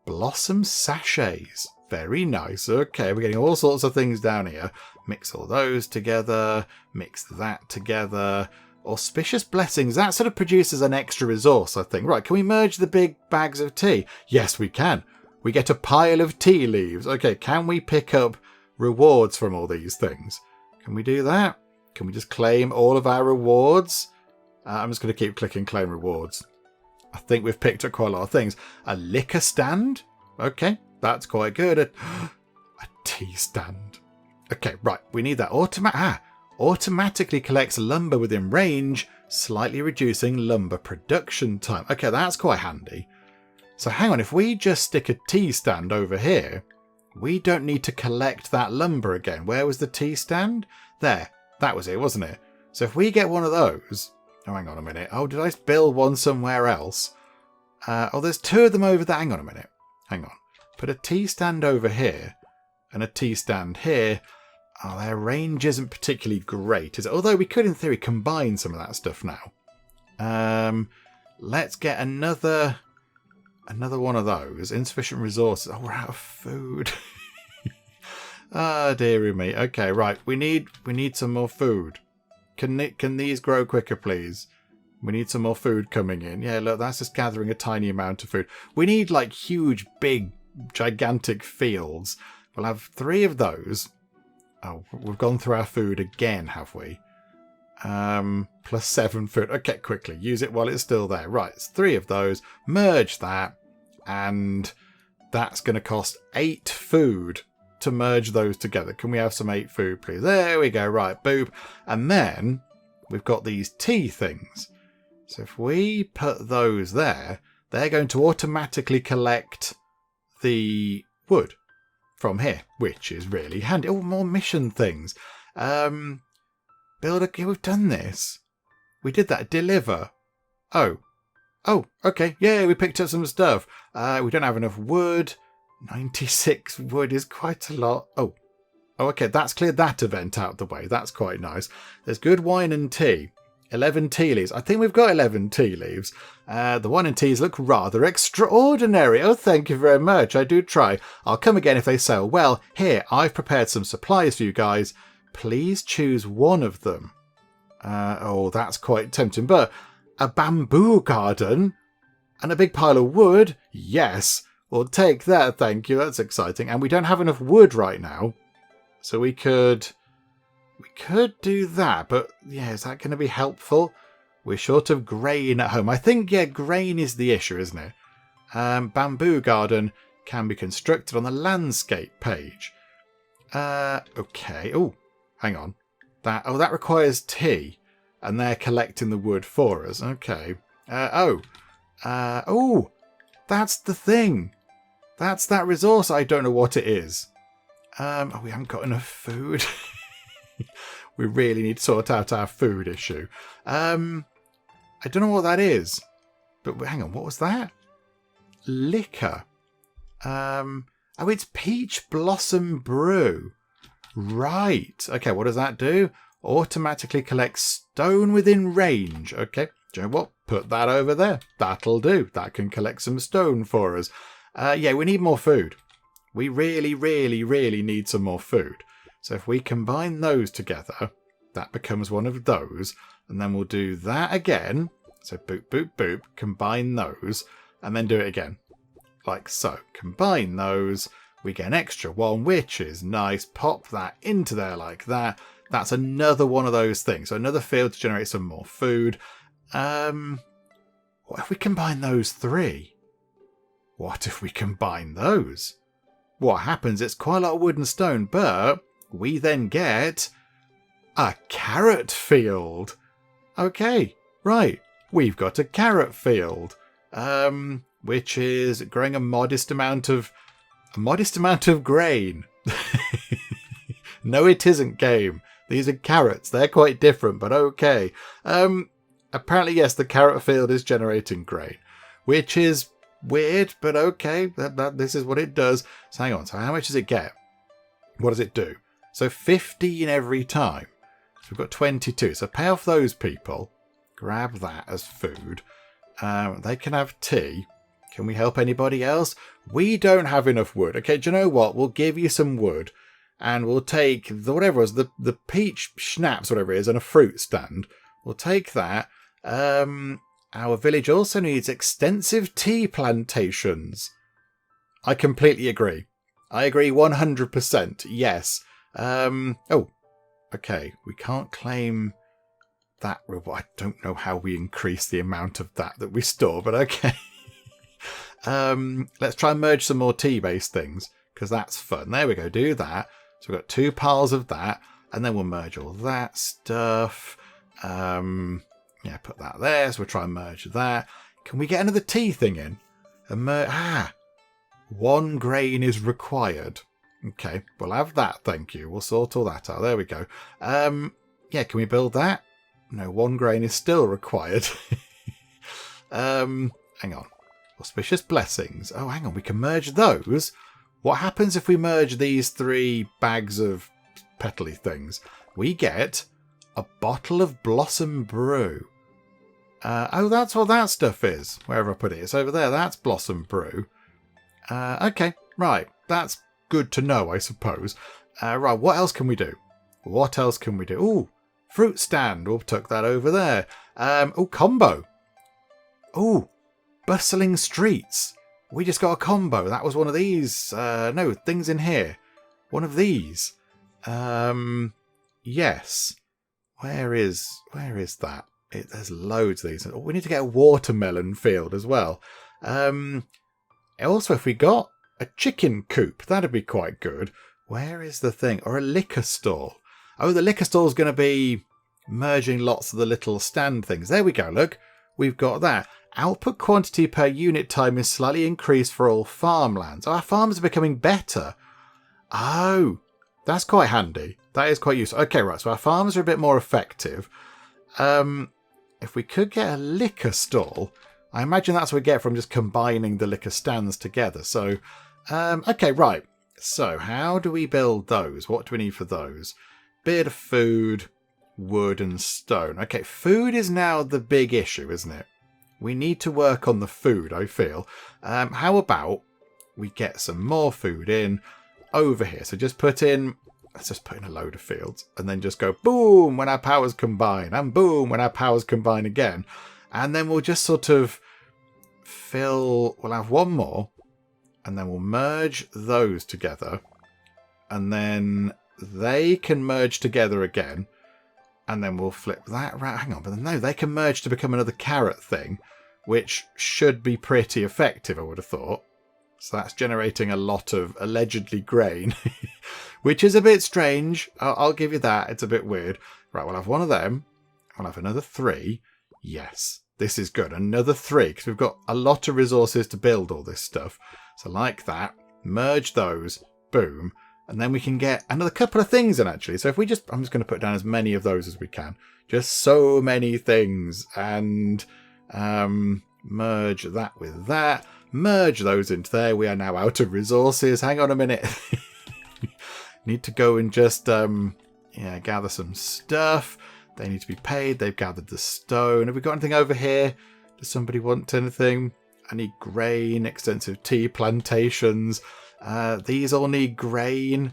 A: blossom sachets. Very nice. Okay, we're getting all sorts of things down here. Mix all those together. Mix that together. Auspicious blessings. That sort of produces an extra resource, I think. Right, can we merge the big bags of tea? Yes, we can. We get a pile of tea leaves. Okay, can we pick up rewards from all these things? Can we do that? Can we just claim all of our rewards? I'm just going to keep clicking claim rewards. I think we've picked up quite a lot of things. A liquor stand? Okay, that's quite good. A tea stand. Okay, right. We need that. Automatically collects lumber within range, slightly reducing lumber production time. Okay, that's quite handy. So hang on, if we just stick a tea stand over here, we don't need to collect that lumber again. Where was the tea stand? There. That was it, wasn't it? So if we get one of those... Oh, hang on a minute. Oh, did I build one somewhere else? There's two of them over there. Hang on a minute. Hang on. Put a tea stand over here and a tea stand here. Oh, their range isn't particularly great, is it? Although we could, in theory, combine some of that stuff now. Let's get another one of those. Insufficient resources. Oh, we're out of food. Ah, dearie me. Okay, right. We need some more food. Can these grow quicker, please? We need some more food coming in. Yeah, look, that's just gathering a tiny amount of food. We need, like, huge, big, gigantic fields. We'll have 3 of those. Oh, we've gone through our food again, have we? Plus 7 food. Okay, quickly. Use it while it's still there. Right, it's 3 of those. Merge that. And that's going to cost 8 food to merge those together. Can we have some 8 food, please? There we go. Right, boop. And then we've got these tea things. So if we put those there, they're going to automatically collect the wood from here, which is really handy. Oh, more mission things. Build a... We've done this. We did that. Deliver. Oh, okay. Yeah, we picked up some stuff. We don't have enough wood. 96 wood is quite a lot. Oh, okay. That's cleared that event out of the way. That's quite nice. There's good wine and tea. 11 tea leaves. I think we've got 11 tea leaves. The wine and teas look rather extraordinary. Oh, thank you very much. I do try. I'll come again if they sell well. Here, I've prepared some supplies for you guys. Please choose one of them. Oh, that's quite tempting. But a bamboo garden and a big pile of wood? Yes. We'll take that, thank you. That's exciting. And we don't have enough wood right now. So we could do that. But, yeah, is that going to be helpful? We're short of grain at home. I think, yeah, grain is the issue, isn't it? Bamboo garden can be constructed on the landscape page. Okay. Oh, hang on. That requires tea. And they're collecting the wood for us. Okay. That's the thing. That's that resource. I don't know what it is. We haven't got enough food. We really need to sort out our food issue. I don't know what that is. But hang on, what was that? Liquor. It's peach blossom brew. Right. Okay, what does that do? Automatically collects stone within range. Okay. Do you know what? Put that over there. That'll do. That can collect some stone for us. Yeah, we need more food. We really, really, really need some more food. So if we combine those together, that becomes one of those. And then we'll do that again. So boop, boop, boop. Combine those. And then do it again. Like so. Combine those. We get an extra one, which is nice. Pop that into there like that. That's another one of those things. So another field to generate some more food. What if we combine those 3? What if we combine those? What happens? It's quite a lot of wood and stone, but we then get a carrot field. Okay, right. We've got a carrot field, which is growing a modest amount of grain. No, it isn't, game. These are carrots. They're quite different, but okay. Apparently, yes, the carrot field is generating grain, which is weird, but okay. This is what it does. So hang on. So how much does it get? What does it do? So 15 every time. So we've got 22. So pay off those people. Grab that as food. They can have tea. Can we help anybody else? We don't have enough wood. Okay, do you know what? We'll give you some wood. And we'll take whatever it was, the peach schnapps, whatever it is, and a fruit stand. We'll take that. Our village also needs extensive tea plantations. I completely agree. I agree 100%. Yes. Oh, okay. We can't claim that reward. I don't know how we increase the amount of that we store, but okay. Let's try and merge some more tea-based things, because that's fun. There we go. Do that. So we've got 2 piles of that, and then we'll merge all that stuff. Yeah, put that there. So we'll try and merge that. Can we get another tea thing in? 1 grain is required. Okay, we'll have that, thank you. We'll sort all that out. There we go. Yeah, can we build that? No, 1 grain is still required. Hang on. Auspicious blessings. Oh, hang on, we can merge those. What happens if we merge these 3 bags of petally things? We get a bottle of Blossom Brew. Oh, that's what that stuff is. Wherever I put it, it's over there. That's Blossom Brew. Okay, right. That's good to know, I suppose. Right, what else can we do? What else can we do? Ooh, fruit stand. We'll tuck that over there. Oh, combo. Ooh, bustling streets. We just got a combo. That was one of these. No, things in here. One of these. Yes. Where is that? There's loads of these. Oh, we need to get a watermelon field as well. Also, if we got a chicken coop, that'd be quite good. Where is the thing? Or a liquor stall. Oh, the liquor stall's going to be merging lots of the little stand things. There we go, look. We've got that. Output quantity per unit time is slightly increased for all farmlands. Oh, our farms are becoming better. Oh, that's quite handy. That is quite useful. Okay, right, so our farms are a bit more effective. If we could get a liquor stall, I imagine that's what we get from just combining the liquor stands together. So, okay, right. So, how do we build those? What do we need for those? Bit of food, wood and stone. Okay, food is now the big issue, isn't it? We need to work on the food, I feel. How about we get some more food in over here? So just put in, let's just put in a load of fields and then just go boom when our powers combine and boom when our powers combine again. And then we'll just sort of we'll have 1 more and then we'll merge those together. And then they can merge together again. And then we'll flip that around. Hang on, but no, they can merge to become another carrot thing, which should be pretty effective, I would have thought. So that's generating a lot of allegedly grain, which is a bit strange. I'll give you that. It's a bit weird. Right, we'll have 1 of them. We'll have another 3. Yes, this is good. Another 3, because we've got a lot of resources to build all this stuff. So like that, merge those, boom. And then we can get another couple of things in, actually. So if we just, I'm just going to put down as many of those as we can. Just so many things. And merge that with that. Merge those into there. We are now out of resources. Hang on a minute. Need to go and just, gather some stuff. They need to be paid. They've gathered the stone. Have we got anything over here? Does somebody want anything? I need grain, extensive tea plantations. These all need grain.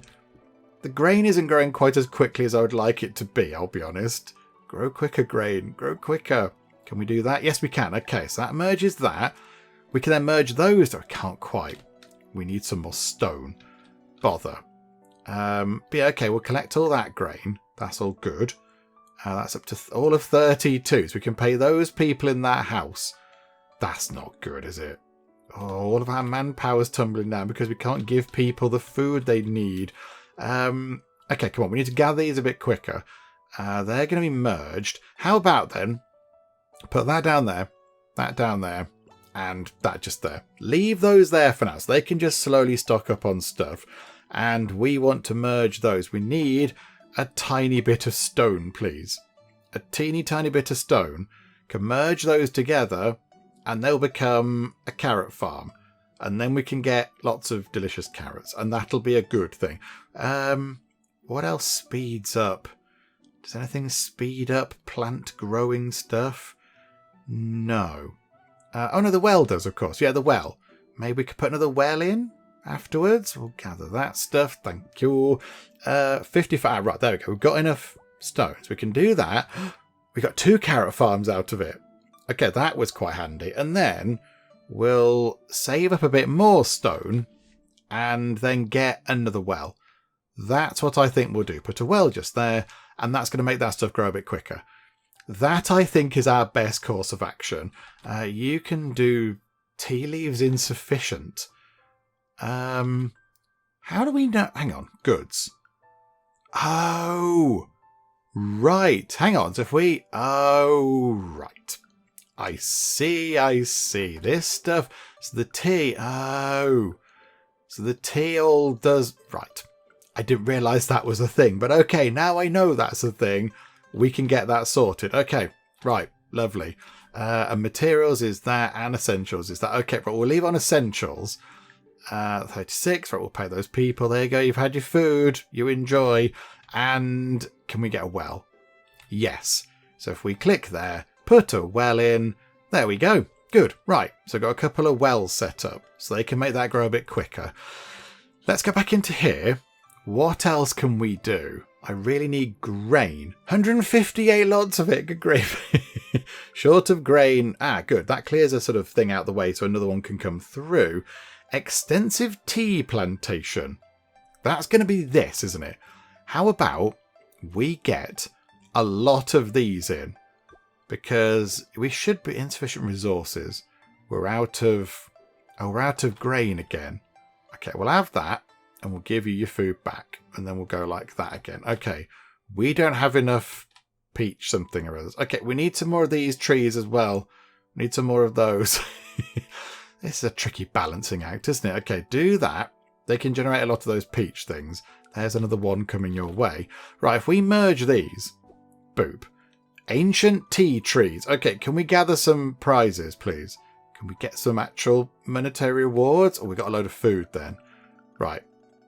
A: The grain isn't growing quite as quickly as I would like it to be, I'll be honest. Grow quicker, grain. Grow quicker. Can we do that? Yes, we can. Okay, so that merges that. We can then merge those. I can't quite. We need some more stone. Bother. But yeah, okay, we'll collect all that grain. That's all good. That's up to all of 32. So we can pay those people in that house. That's not good, is it? Oh, all of our manpower's tumbling down because we can't give people the food they need. Okay, come on. We need to gather these a bit quicker. They're going to be merged. How about then, put that down there, and that just there. Leave those there for now so they can just slowly stock up on stuff. And we want to merge those. We need a tiny bit of stone, please. A teeny tiny bit of stone. Can merge those together and they'll become a carrot farm. And then we can get lots of delicious carrots. And that'll be a good thing. What else speeds up? Does anything speed up plant growing stuff? No. Oh no, the well does, of course. Yeah, the well. Maybe we could put another well in afterwards. We'll gather that stuff. Thank you. 55. Right, there we go. We've got enough stones. We can do that. We got 2 carrot farms out of it. Okay, that was quite handy. And then we'll save up a bit more stone and then get another well. That's what I think we'll do. Put a well just there, and that's going to make that stuff grow a bit quicker. That, I think, is our best course of action. You can do tea leaves insufficient. How do we know? Hang on. Goods. Oh, right. Hang on. So if we... Oh, right. I see. This stuff... So the tea... Oh. So the tea all does... Right. I didn't realise that was a thing. But okay, now I know that's a thing. We can get that sorted. Okay, right, lovely. And materials is that, and essentials is that. Okay, but we'll leave on essentials. 36, right, we'll pay those people. There you go, you've had your food. You enjoy. And can we get a well? Yes. So if we click there, put a well in. There we go. Good, right. So got a couple of wells set up. So they can make that grow a bit quicker. Let's go back into here. What else can we do? I really need grain. 158 lots of it. Good grief. Short of grain. Ah, good. That clears a sort of thing out the way so another one can come through. Extensive tea plantation. That's going to be this, isn't it? How about we get a lot of these in? Because we should be insufficient resources. We're out of grain again. Okay, we'll have that. And we'll give you your food back. And then we'll go like that again. Okay. We don't have enough peach something or others. Okay, we need some more of these trees as well. We need some more of those. This is a tricky balancing act, isn't it? Okay, do that. They can generate a lot of those peach things. There's another one coming your way. Right, if we merge these. Boop. Ancient tea trees. Okay, can we gather some prizes, please? Can we get some actual monetary rewards? Or we got a load of food then? Right.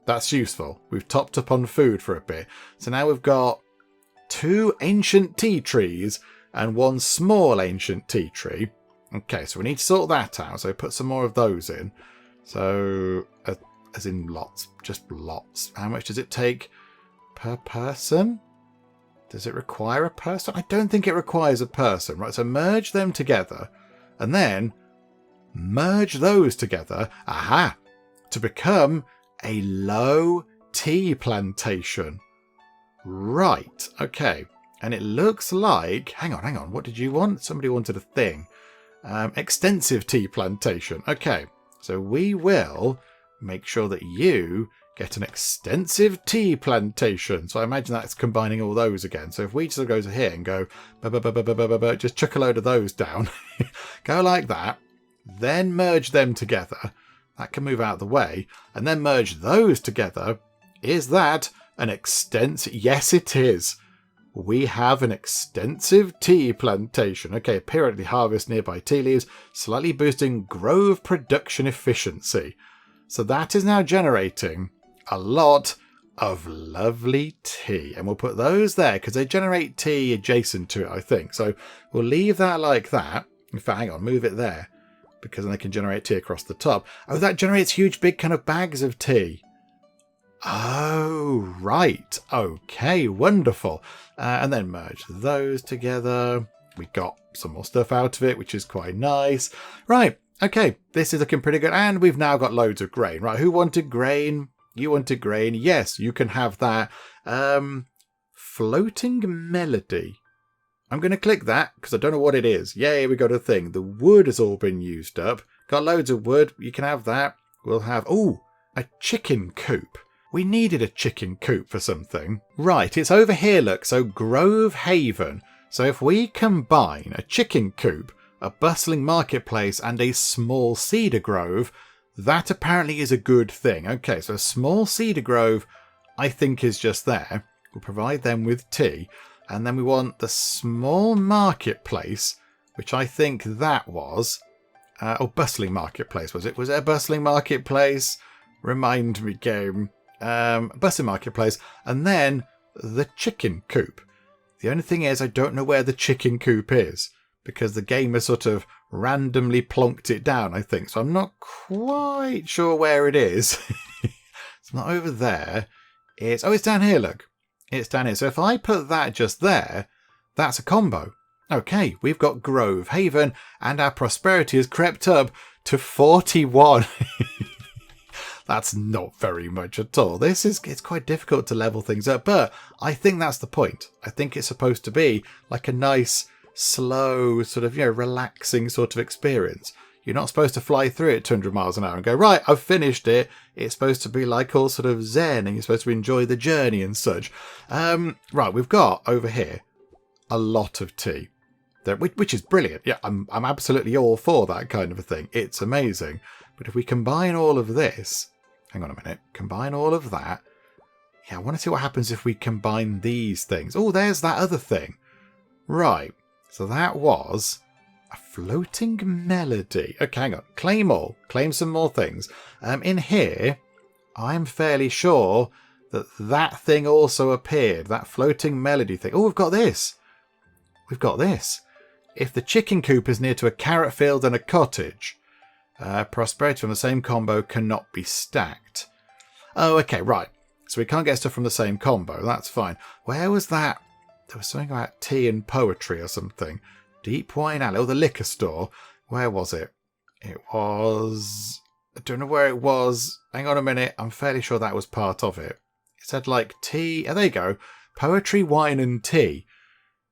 A: That's useful. We've topped up on food for a bit. So now we've got 2 ancient tea trees and 1 small ancient tea tree. Okay, so we need to sort that out. So put some more of those in. So, as in lots. Just lots. How much does it take per person? Does it require a person? I don't think it requires a person. Right, so merge them together. And then merge those together. Aha! To become... a low tea plantation. Right, okay. And it looks like... Hang on. What did you want? Somebody wanted a thing. Extensive tea plantation. Okay, so we will make sure that you get an extensive tea plantation. So I imagine that's combining all those again. So if we just go to here and go... just chuck a load of those down. Go like that. Then merge them together. That can move out of the way. And then merge those together. Is that an extensive... Yes, it is. We have an extensive tea plantation. Okay, periodically harvest nearby tea leaves, slightly boosting grove production efficiency. So that is now generating a lot of lovely tea. And we'll put those there because they generate tea adjacent to it, I think. So we'll leave that like that. In fact, hang on, move it there. Because then they can generate tea across the top. Oh, that generates huge big kind of bags of tea. Oh, right. Okay, wonderful. And then merge those together. We got some more stuff out of it, which is quite nice. Right, okay, this is looking pretty good. And we've now got loads of grain. Right, who wanted grain? You wanted grain. Yes, you can have that. Floating melody. I'm going to click that because I don't know what it is. Yay, we got a thing. The wood has all been used up. Got loads of wood. You can have that. We'll have... Oh, a chicken coop. We needed a chicken coop for something. Right, it's over here, look. So Grove Haven. So if we combine a chicken coop, a bustling marketplace, and a small cedar grove, that apparently is a good thing. Okay, so a small cedar grove, I think, is just there. We'll provide them with tea. And then we want the small marketplace, which I think that was... bustling marketplace, was it? Was it a bustling marketplace? Remind me, game. Bustling marketplace. And then the chicken coop. The only thing is I don't know where the chicken coop is. Because the game has sort of randomly plonked it down, I think. So I'm not quite sure where it is. It's not over there. It's down here, look. It's down here. So if I put that just there, that's a combo. Okay, we've got Grove Haven, and our prosperity has crept up to 41. That's not very much at all. It's quite difficult to level things up, but I think that's the point. I think it's supposed to be like a nice, slow, sort of, relaxing sort of experience. You're not supposed to fly through it 200 miles an hour and go, right, I've finished it. It's supposed to be like all sort of zen, and you're supposed to enjoy the journey and such. Right, we've got over here a lot of tea, which is brilliant. Yeah, I'm absolutely all for that kind of a thing. It's amazing. But if we combine all of this, hang on a minute, combine all of that. Yeah, I want to see what happens if we combine these things. Oh, there's that other thing. Right, so that was a floating melody. Okay, hang on. Claim all. Claim some more things. In here, I'm fairly sure that thing also appeared. That floating melody thing. Oh, we've got this. We've got this. If the chicken coop is near to a carrot field and a cottage, prosperity from the same combo cannot be stacked. Oh, okay, right. So we can't get stuff from the same combo. That's fine. Where was that? There was something about tea and poetry or something. Deep Wine Alley. Oh, the liquor store. Where was it? It was... I don't know where it was. Hang on a minute. I'm fairly sure that was part of it. It said like tea. Oh, there you go. Poetry, wine and tea.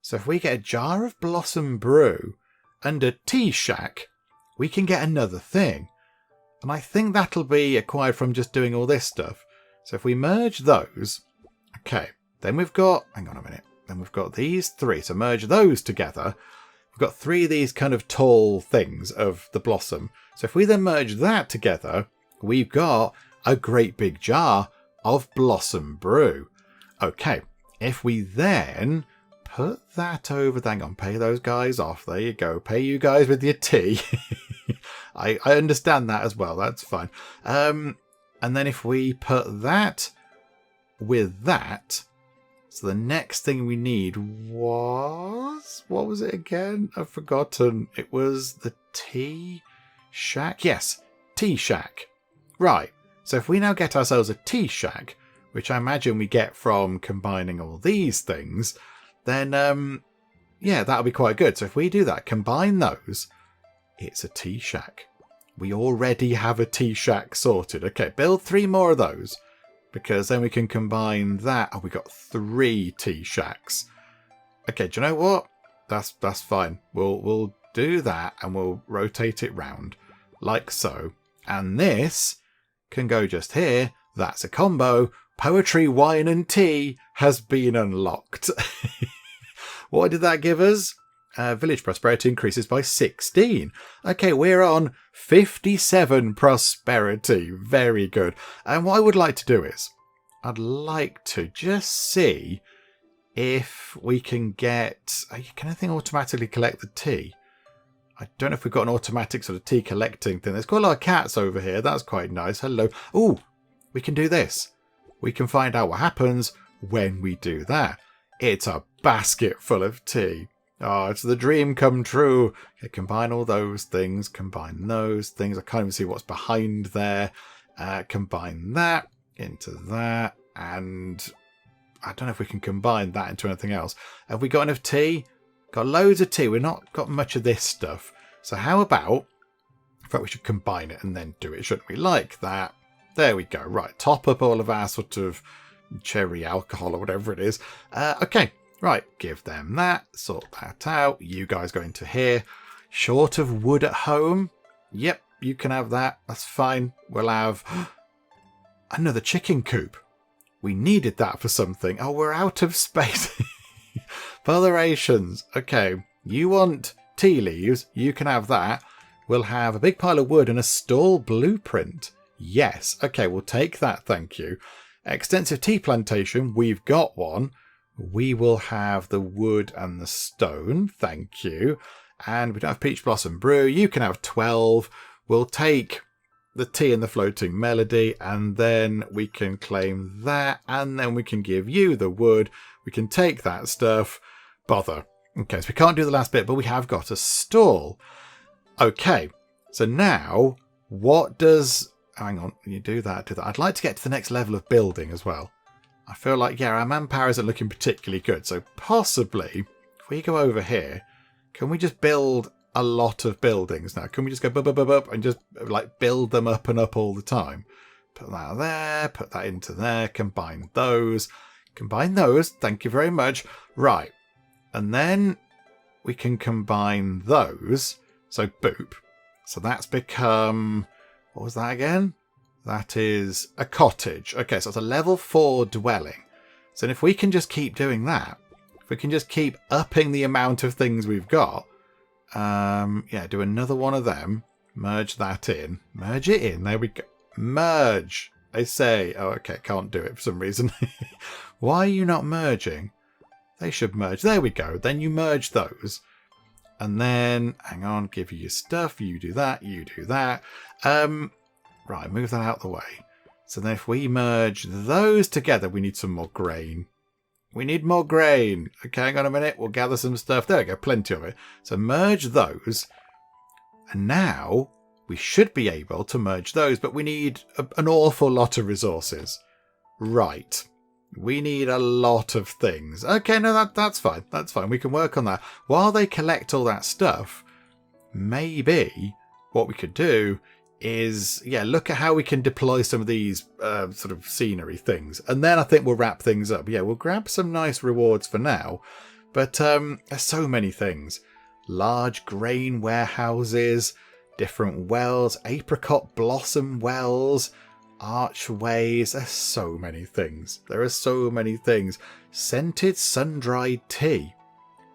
A: So if we get a jar of Blossom Brew and a tea shack, we can get another thing. And I think that'll be acquired from just doing all this stuff. So if we merge those... Okay. Then we've got... Hang on a minute. Then we've got these three. So merge those together. We've got three of these kind of tall things of the blossom. So if we then merge that together, we've got a great big jar of Blossom Brew. Okay, if we then put that over... Hang on, pay those guys off. There you go. Pay you guys with your tea. I understand that as well. That's fine. And then if we put that with that... So the next thing we need was... What was it again? I've forgotten. It was the tea shack? Yes, tea shack. Right. So if we now get ourselves a tea shack, which I imagine we get from combining all these things, then, yeah, that'll be quite good. So if we do that, combine those, it's a tea shack. We already have a tea shack sorted. Okay, build 3 more of those. Because then we can combine that. Oh, we got 3 tea shacks. Okay, do you know what? That's fine. We'll do that and we'll rotate it round like so. And this can go just here. That's a combo. Poetry, wine and tea has been unlocked. What did that give us? Village prosperity increases by 16. Okay, we're on 57 prosperity. Very good. And what I would like to do is, I'd like to just see if we can get... Can anything automatically collect the tea? I don't know if we've got an automatic sort of tea collecting thing. There's quite a lot of cats over here. That's quite nice. Hello. Oh, we can do this. We can find out what happens when we do that. It's a basket full of tea. Oh, it's the dream come true. Okay, combine all those things. Combine those things. I can't even see what's behind there. Combine that into that. And I don't know if we can combine that into anything else. Have we got enough tea? Got loads of tea. We've not got much of this stuff. So how about... In fact, we should combine it and then do it, shouldn't we? Like that. There we go. Right, top up all of our sort of cherry alcohol or whatever it is. Okay. Right, give them that, sort that out. You guys go into here. Short of wood at home? Yep, you can have that. That's fine. We'll have another chicken coop. We needed that for something. Oh, we're out of space. Botherations. Okay, you want tea leaves? You can have that. We'll have a big pile of wood and a stall blueprint. Yes. Okay, we'll take that, thank you. Extensive tea plantation. We've got one. We will have the wood and the stone. Thank you. And we don't have peach blossom brew. You can have 12. We'll take the tea and the floating melody. And then we can claim that. And then we can give you the wood. We can take that stuff. Bother. Okay, so we can't do the last bit, but we have got a stall. Okay, so now what does... Hang on, you do that. I'd like to get to the next level of building as well. I feel like, yeah, our manpower isn't looking particularly good. So possibly, if we go over here, can we just build a lot of buildings now? Can we just go bup, bup, bup, bup, and just like build them up and up all the time? Put that there, put that into there, combine those. Combine those, thank you very much. Right, and then we can combine those. So boop. So that's become, what was that again? That is a cottage. Okay, so it's a level 4 dwelling. So if we can just keep doing that, if we can just keep upping the amount of things we've got, yeah, do another one of them. Merge that in. Merge it in. There we go. Merge. I say. Oh, okay. Can't do it for some reason. Why are you not merging? They should merge. There we go. Then you merge those. And then, hang on, give you your stuff. You do that. You do that. Right, move that out of the way. So then if we merge those together, we need some more grain. We need more grain. Okay, hang on a minute. We'll gather some stuff. There we go. Plenty of it. So merge those. And now we should be able to merge those, but we need an awful lot of resources. Right. We need a lot of things. Okay, no, that's fine. That's fine. We can work on that. While they collect all that stuff, maybe what we could do is, yeah, look at how we can deploy some of these sort of scenery things. And then I think we'll wrap things up. Yeah, we'll grab some nice rewards for now. But there's so many things. Large grain warehouses, different wells, apricot blossom wells, archways. There's so many things. There are so many things. Scented sun-dried tea.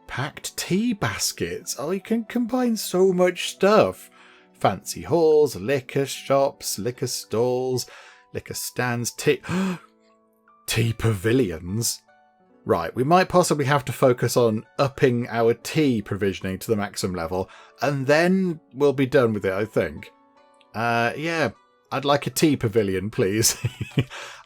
A: Packed tea baskets. Oh, you can combine so much stuff. Fancy halls, liquor shops, liquor stalls, liquor stands, tea pavilions. Right, we might possibly have to focus on upping our tea provisioning to the maximum level, and then we'll be done with it, I think. Yeah, I'd like a tea pavilion, please.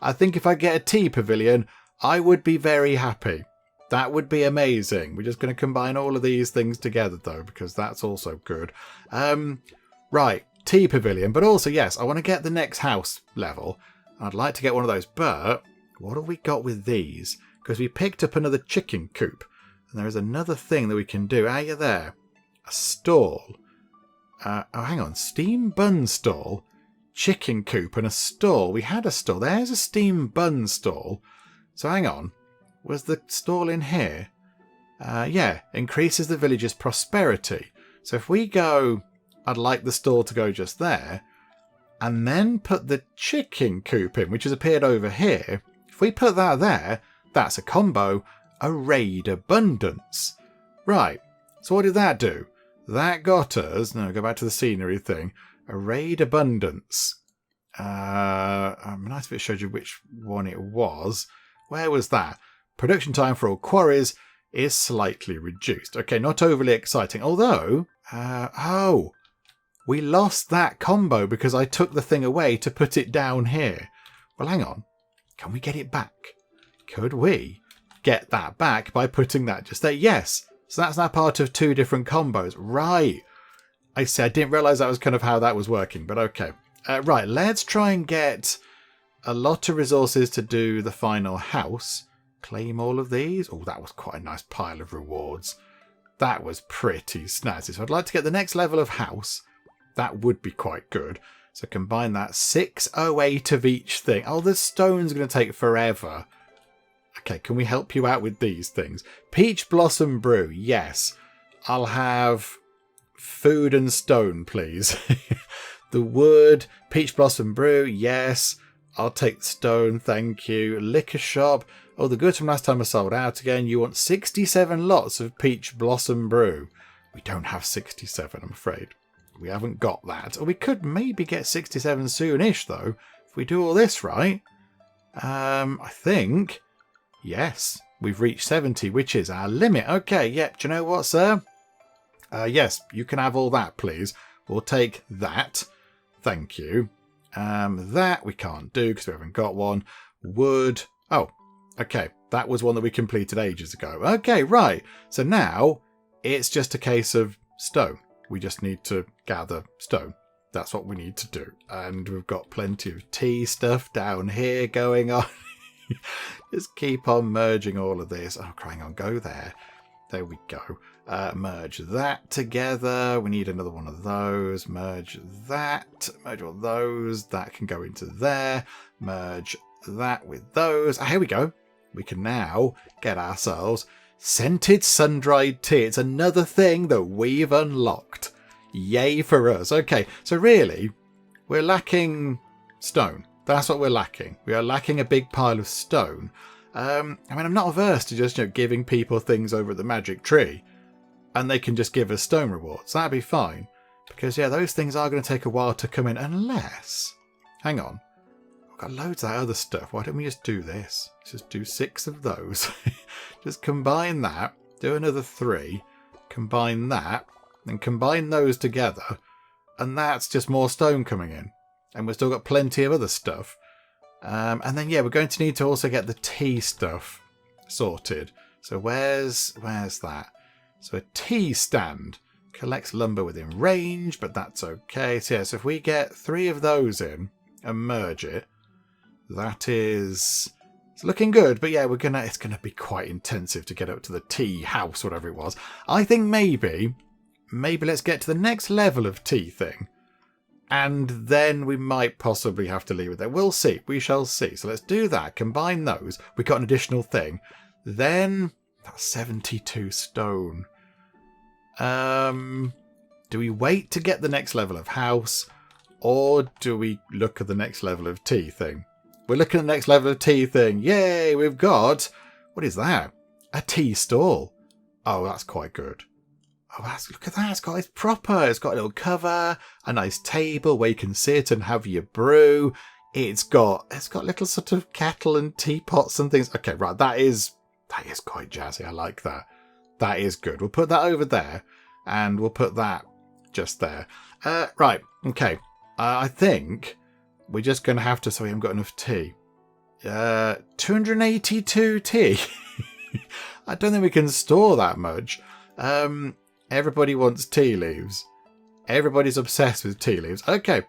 A: I think if I get a tea pavilion, I would be very happy. That would be amazing. We're just going to combine all of these things together, though, because that's also good. Right, tea pavilion, but also, yes, I want to get the next house level. I'd like to get one of those, but what have we got with these? Because we picked up another chicken coop. And there is another thing that we can do. Ah, you're there. A stall. Oh, hang on. Steam bun stall. Chicken coop and a stall. We had a stall. There's a steam bun stall. So hang on. Was the stall in here? Yeah. Increases the village's prosperity. So if we go, I'd like the stall to go just there. And then put the chicken coop in, which has appeared over here. If we put that there, that's a combo. A raid abundance. Right. So what did that do? That got us... No, go back to the scenery thing. A raid abundance. Nice if it showed you which one it was. Where was that? Production time for all quarries is slightly reduced. Okay, not overly exciting. Although... oh! We lost that combo because I took the thing away to put it down here. Well, hang on. Can we get it back? Could we get that back by putting that just there? Yes. So that's now part of 2 different combos. Right. I see. I didn't realise that was kind of how that was working, but okay. Right. Let's try and get a lot of resources to do the final house. Claim all of these. Oh, that was quite a nice pile of rewards. That was pretty snazzy. So I'd like to get the next level of house. That would be quite good. So combine that. 608 of each thing. Oh, the stone's going to take forever. Okay, can we help you out with these things? Peach Blossom Brew, yes. I'll have food and stone, please. The wood, Peach Blossom Brew, yes. I'll take stone, thank you. Liquor shop. Oh, the goods from last time are sold out again. You want 67 lots of Peach Blossom Brew. We don't have 67, I'm afraid. We haven't got that. Or we could maybe get 67 soonish, though, if we do all this right. I think... Yes, we've reached 70, which is our limit. Okay, yep. Do you know what, sir? Yes, you can have all that, please. We'll take that. Thank you. That we can't do because we haven't got one. Wood. Oh, okay. That was one that we completed ages ago. Okay, right. So now it's just a case of stone. We just need to gather stone. That's what we need to do. And we've got plenty of tea stuff down here going on. Just keep on merging all of this. Oh, crying on, go there. There we go. Merge that together. We need another one of those. Merge that. Merge all those. That can go into there. Merge that with those. Here we go. We can now get ourselves scented sun-dried tea. It's another thing that we've unlocked. Yay for us. Okay, so really, we're lacking stone. That's what we're lacking. We are lacking a big pile of stone. I mean, I'm not averse to just giving people things over at the magic tree, and they can just give us stone rewards. That'd be fine. Because, yeah, those things are going to take a while to come in. Unless... Hang on. I've got loads of that other stuff. Why don't we just do this? Let's just do 6 of those. Just combine that. Do another 3. Combine that. Then combine those together. And that's just more stone coming in. And we've still got plenty of other stuff. And then, yeah, we're going to need to also get the tea stuff sorted. So where's that? So a tea stand collects lumber within range, but that's okay. So, yeah, so if we get 3 of those in and merge it, that is... It's looking good, but yeah, it's gonna be quite intensive to get up to the tea house, whatever it was. I think maybe let's get to the next level of tea thing. And then we might possibly have to leave it there. We'll see. We shall see. So let's do that. Combine those. We got an additional thing. Then that's 72 stone. Do we wait to get the next level of house, or do we look at the next level of tea thing? We're looking at the next level of tea thing. Yay, we've got... What is that? A tea stall. Oh, that's quite good. Oh, look at that. It's proper. It's got a little cover, a nice table where you can sit and have your brew. It's got little sort of kettle and teapots and things. Okay, right. That is quite jazzy. I like that. That is good. We'll put that over there, and we'll put that just there. Right. Okay. I think we're just going to have to... So we haven't got enough tea. 282 tea. I don't think we can store that much. Everybody wants tea leaves. Everybody's obsessed with tea leaves. Okay,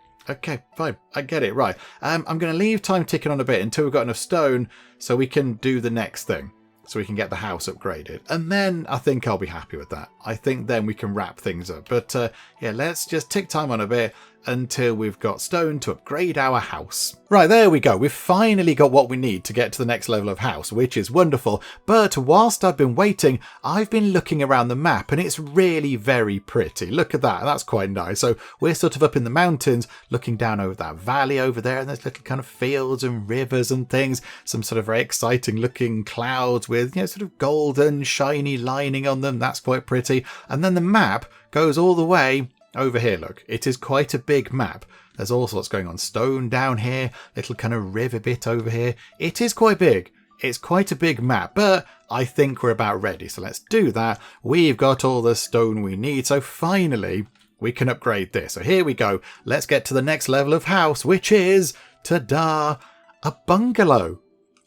A: fine. I get it. Right. I'm going to leave time ticking on a bit until we've got enough stone so we can do the next thing. So we can get the house upgraded. And then I think I'll be happy with that. I think then we can wrap things up. But yeah, let's just tick time on a bit until we've got stone to upgrade our house. Right, there we go. We've finally got what we need to get to the next level of house, which is wonderful. But whilst I've been waiting, I've been looking around the map, and it's really very pretty. Look at that. That's quite nice. So we're sort of up in the mountains, looking down over that valley over there, and there's little kind of fields and rivers and things. Some sort of very exciting looking clouds with, sort of golden, shiny lining on them. That's quite pretty. And then the map goes all the way over here. Look, it is quite a big map. There's all sorts going on. Stone down here, little kind of river bit over here. It is quite big. It's quite a big map, but I think we're about ready. So let's do that. We've got all the stone we need. So finally, we can upgrade this. So here we go. Let's get to the next level of house, which is, ta-da, a bungalow.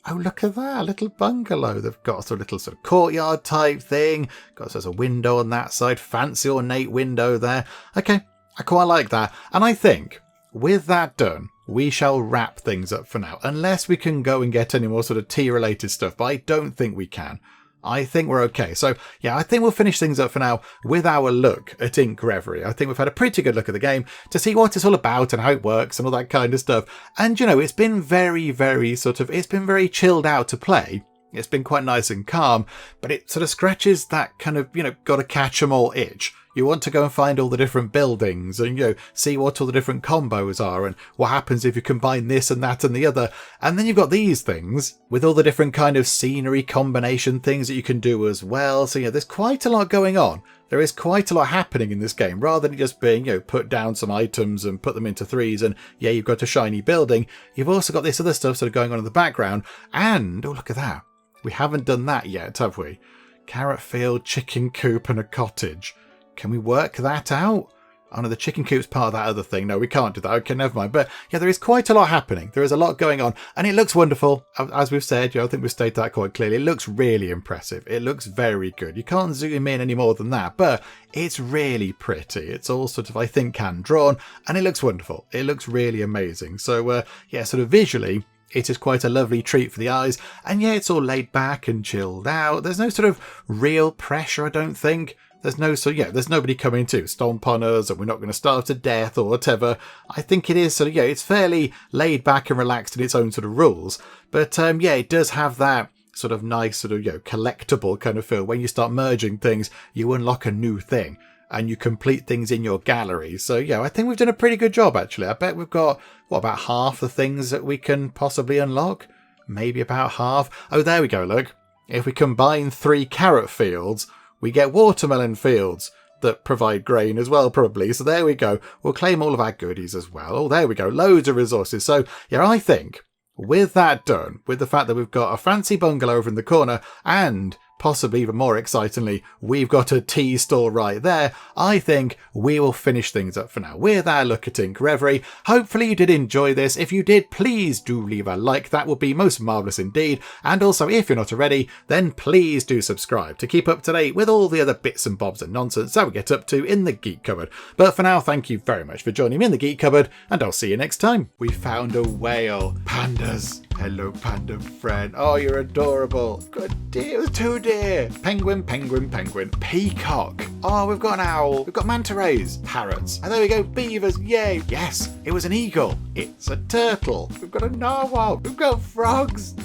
A: Oh, look at that, a little bungalow. They've got a little sort of courtyard type thing. Got a window on that side. Fancy ornate window there. Okay, I quite like that. And I think with that done, we shall wrap things up for now. Unless we can go and get any more sort of tea-related stuff. But I don't think we can. I think we're okay. So, yeah, I think we'll finish things up for now with our look at Ink Reverie. I think we've had a pretty good look at the game to see what it's all about and how it works and all that kind of stuff. And, it's been very, very it's been very chilled out to play. It's been quite nice and calm, but it sort of scratches that kind of, gotta catch 'em all itch. You want to go and find all the different buildings and, see what all the different combos are and what happens if you combine this and that and the other. And then you've got these things with all the different kind of scenery combination things that you can do as well. So, there's quite a lot going on. There is quite a lot happening in this game rather than just being, put down some items and put them into threes and, yeah, you've got a shiny building. You've also got this other stuff sort of going on in the background. And, oh, look at that. We haven't done that yet, have we? Carrot field, chicken coop and a cottage. Can we work that out? Oh no, the chicken coop's part of that other thing. No, we can't do that. Okay, never mind. But yeah, there is quite a lot happening. There is a lot going on. And it looks wonderful. As we've said, I think we've stated that quite clearly. It looks really impressive. It looks very good. You can't zoom in any more than that. But it's really pretty. It's all sort of, I think, hand-drawn. And it looks wonderful. It looks really amazing. So, yeah, sort of visually, it is quite a lovely treat for the eyes. And yeah, it's all laid back and chilled out. There's no sort of real pressure, I don't think. there's there's nobody coming to stomp on us, and we're not going to starve to death or whatever. I think it is sort of, it's fairly laid back and relaxed in its own sort of rules. But it does have that sort of nice sort of, collectible kind of feel. When you start merging things, you unlock a new thing and you complete things in your gallery. So I think we've done a pretty good job, actually. I bet we've got, about half the things that we can possibly unlock? Maybe about half. Oh, there we go, look. If we combine 3 carrot fields, we get watermelon fields that provide grain as well, probably. So there we go. We'll claim all of our goodies as well. Oh, there we go. Loads of resources. So, I think with that done, with the fact that we've got a fancy bungalow over in the corner, and possibly even more excitingly, we've got a tea stall right there, I think we will finish things up for now with our look at Ink Reverie. Hopefully you did enjoy this. If you did, please do leave a like. That would be most marvellous indeed. And also, if you're not already, then please do subscribe to keep up to date with all the other bits and bobs and nonsense that we get up to in the Geek Cupboard. But for now, thank you very much for joining me in the Geek Cupboard, and I'll see you next time. We found a whale. Pandas. Hello, panda friend. Oh, you're adorable. Good dear. 2 deer. Penguin, penguin, penguin. Peacock. Oh, we've got an owl. We've got manta rays. Parrots. And there we go. Beavers. Yay. Yes, it was an eagle. It's a turtle. We've got a narwhal. We've got frogs.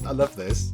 A: I love this.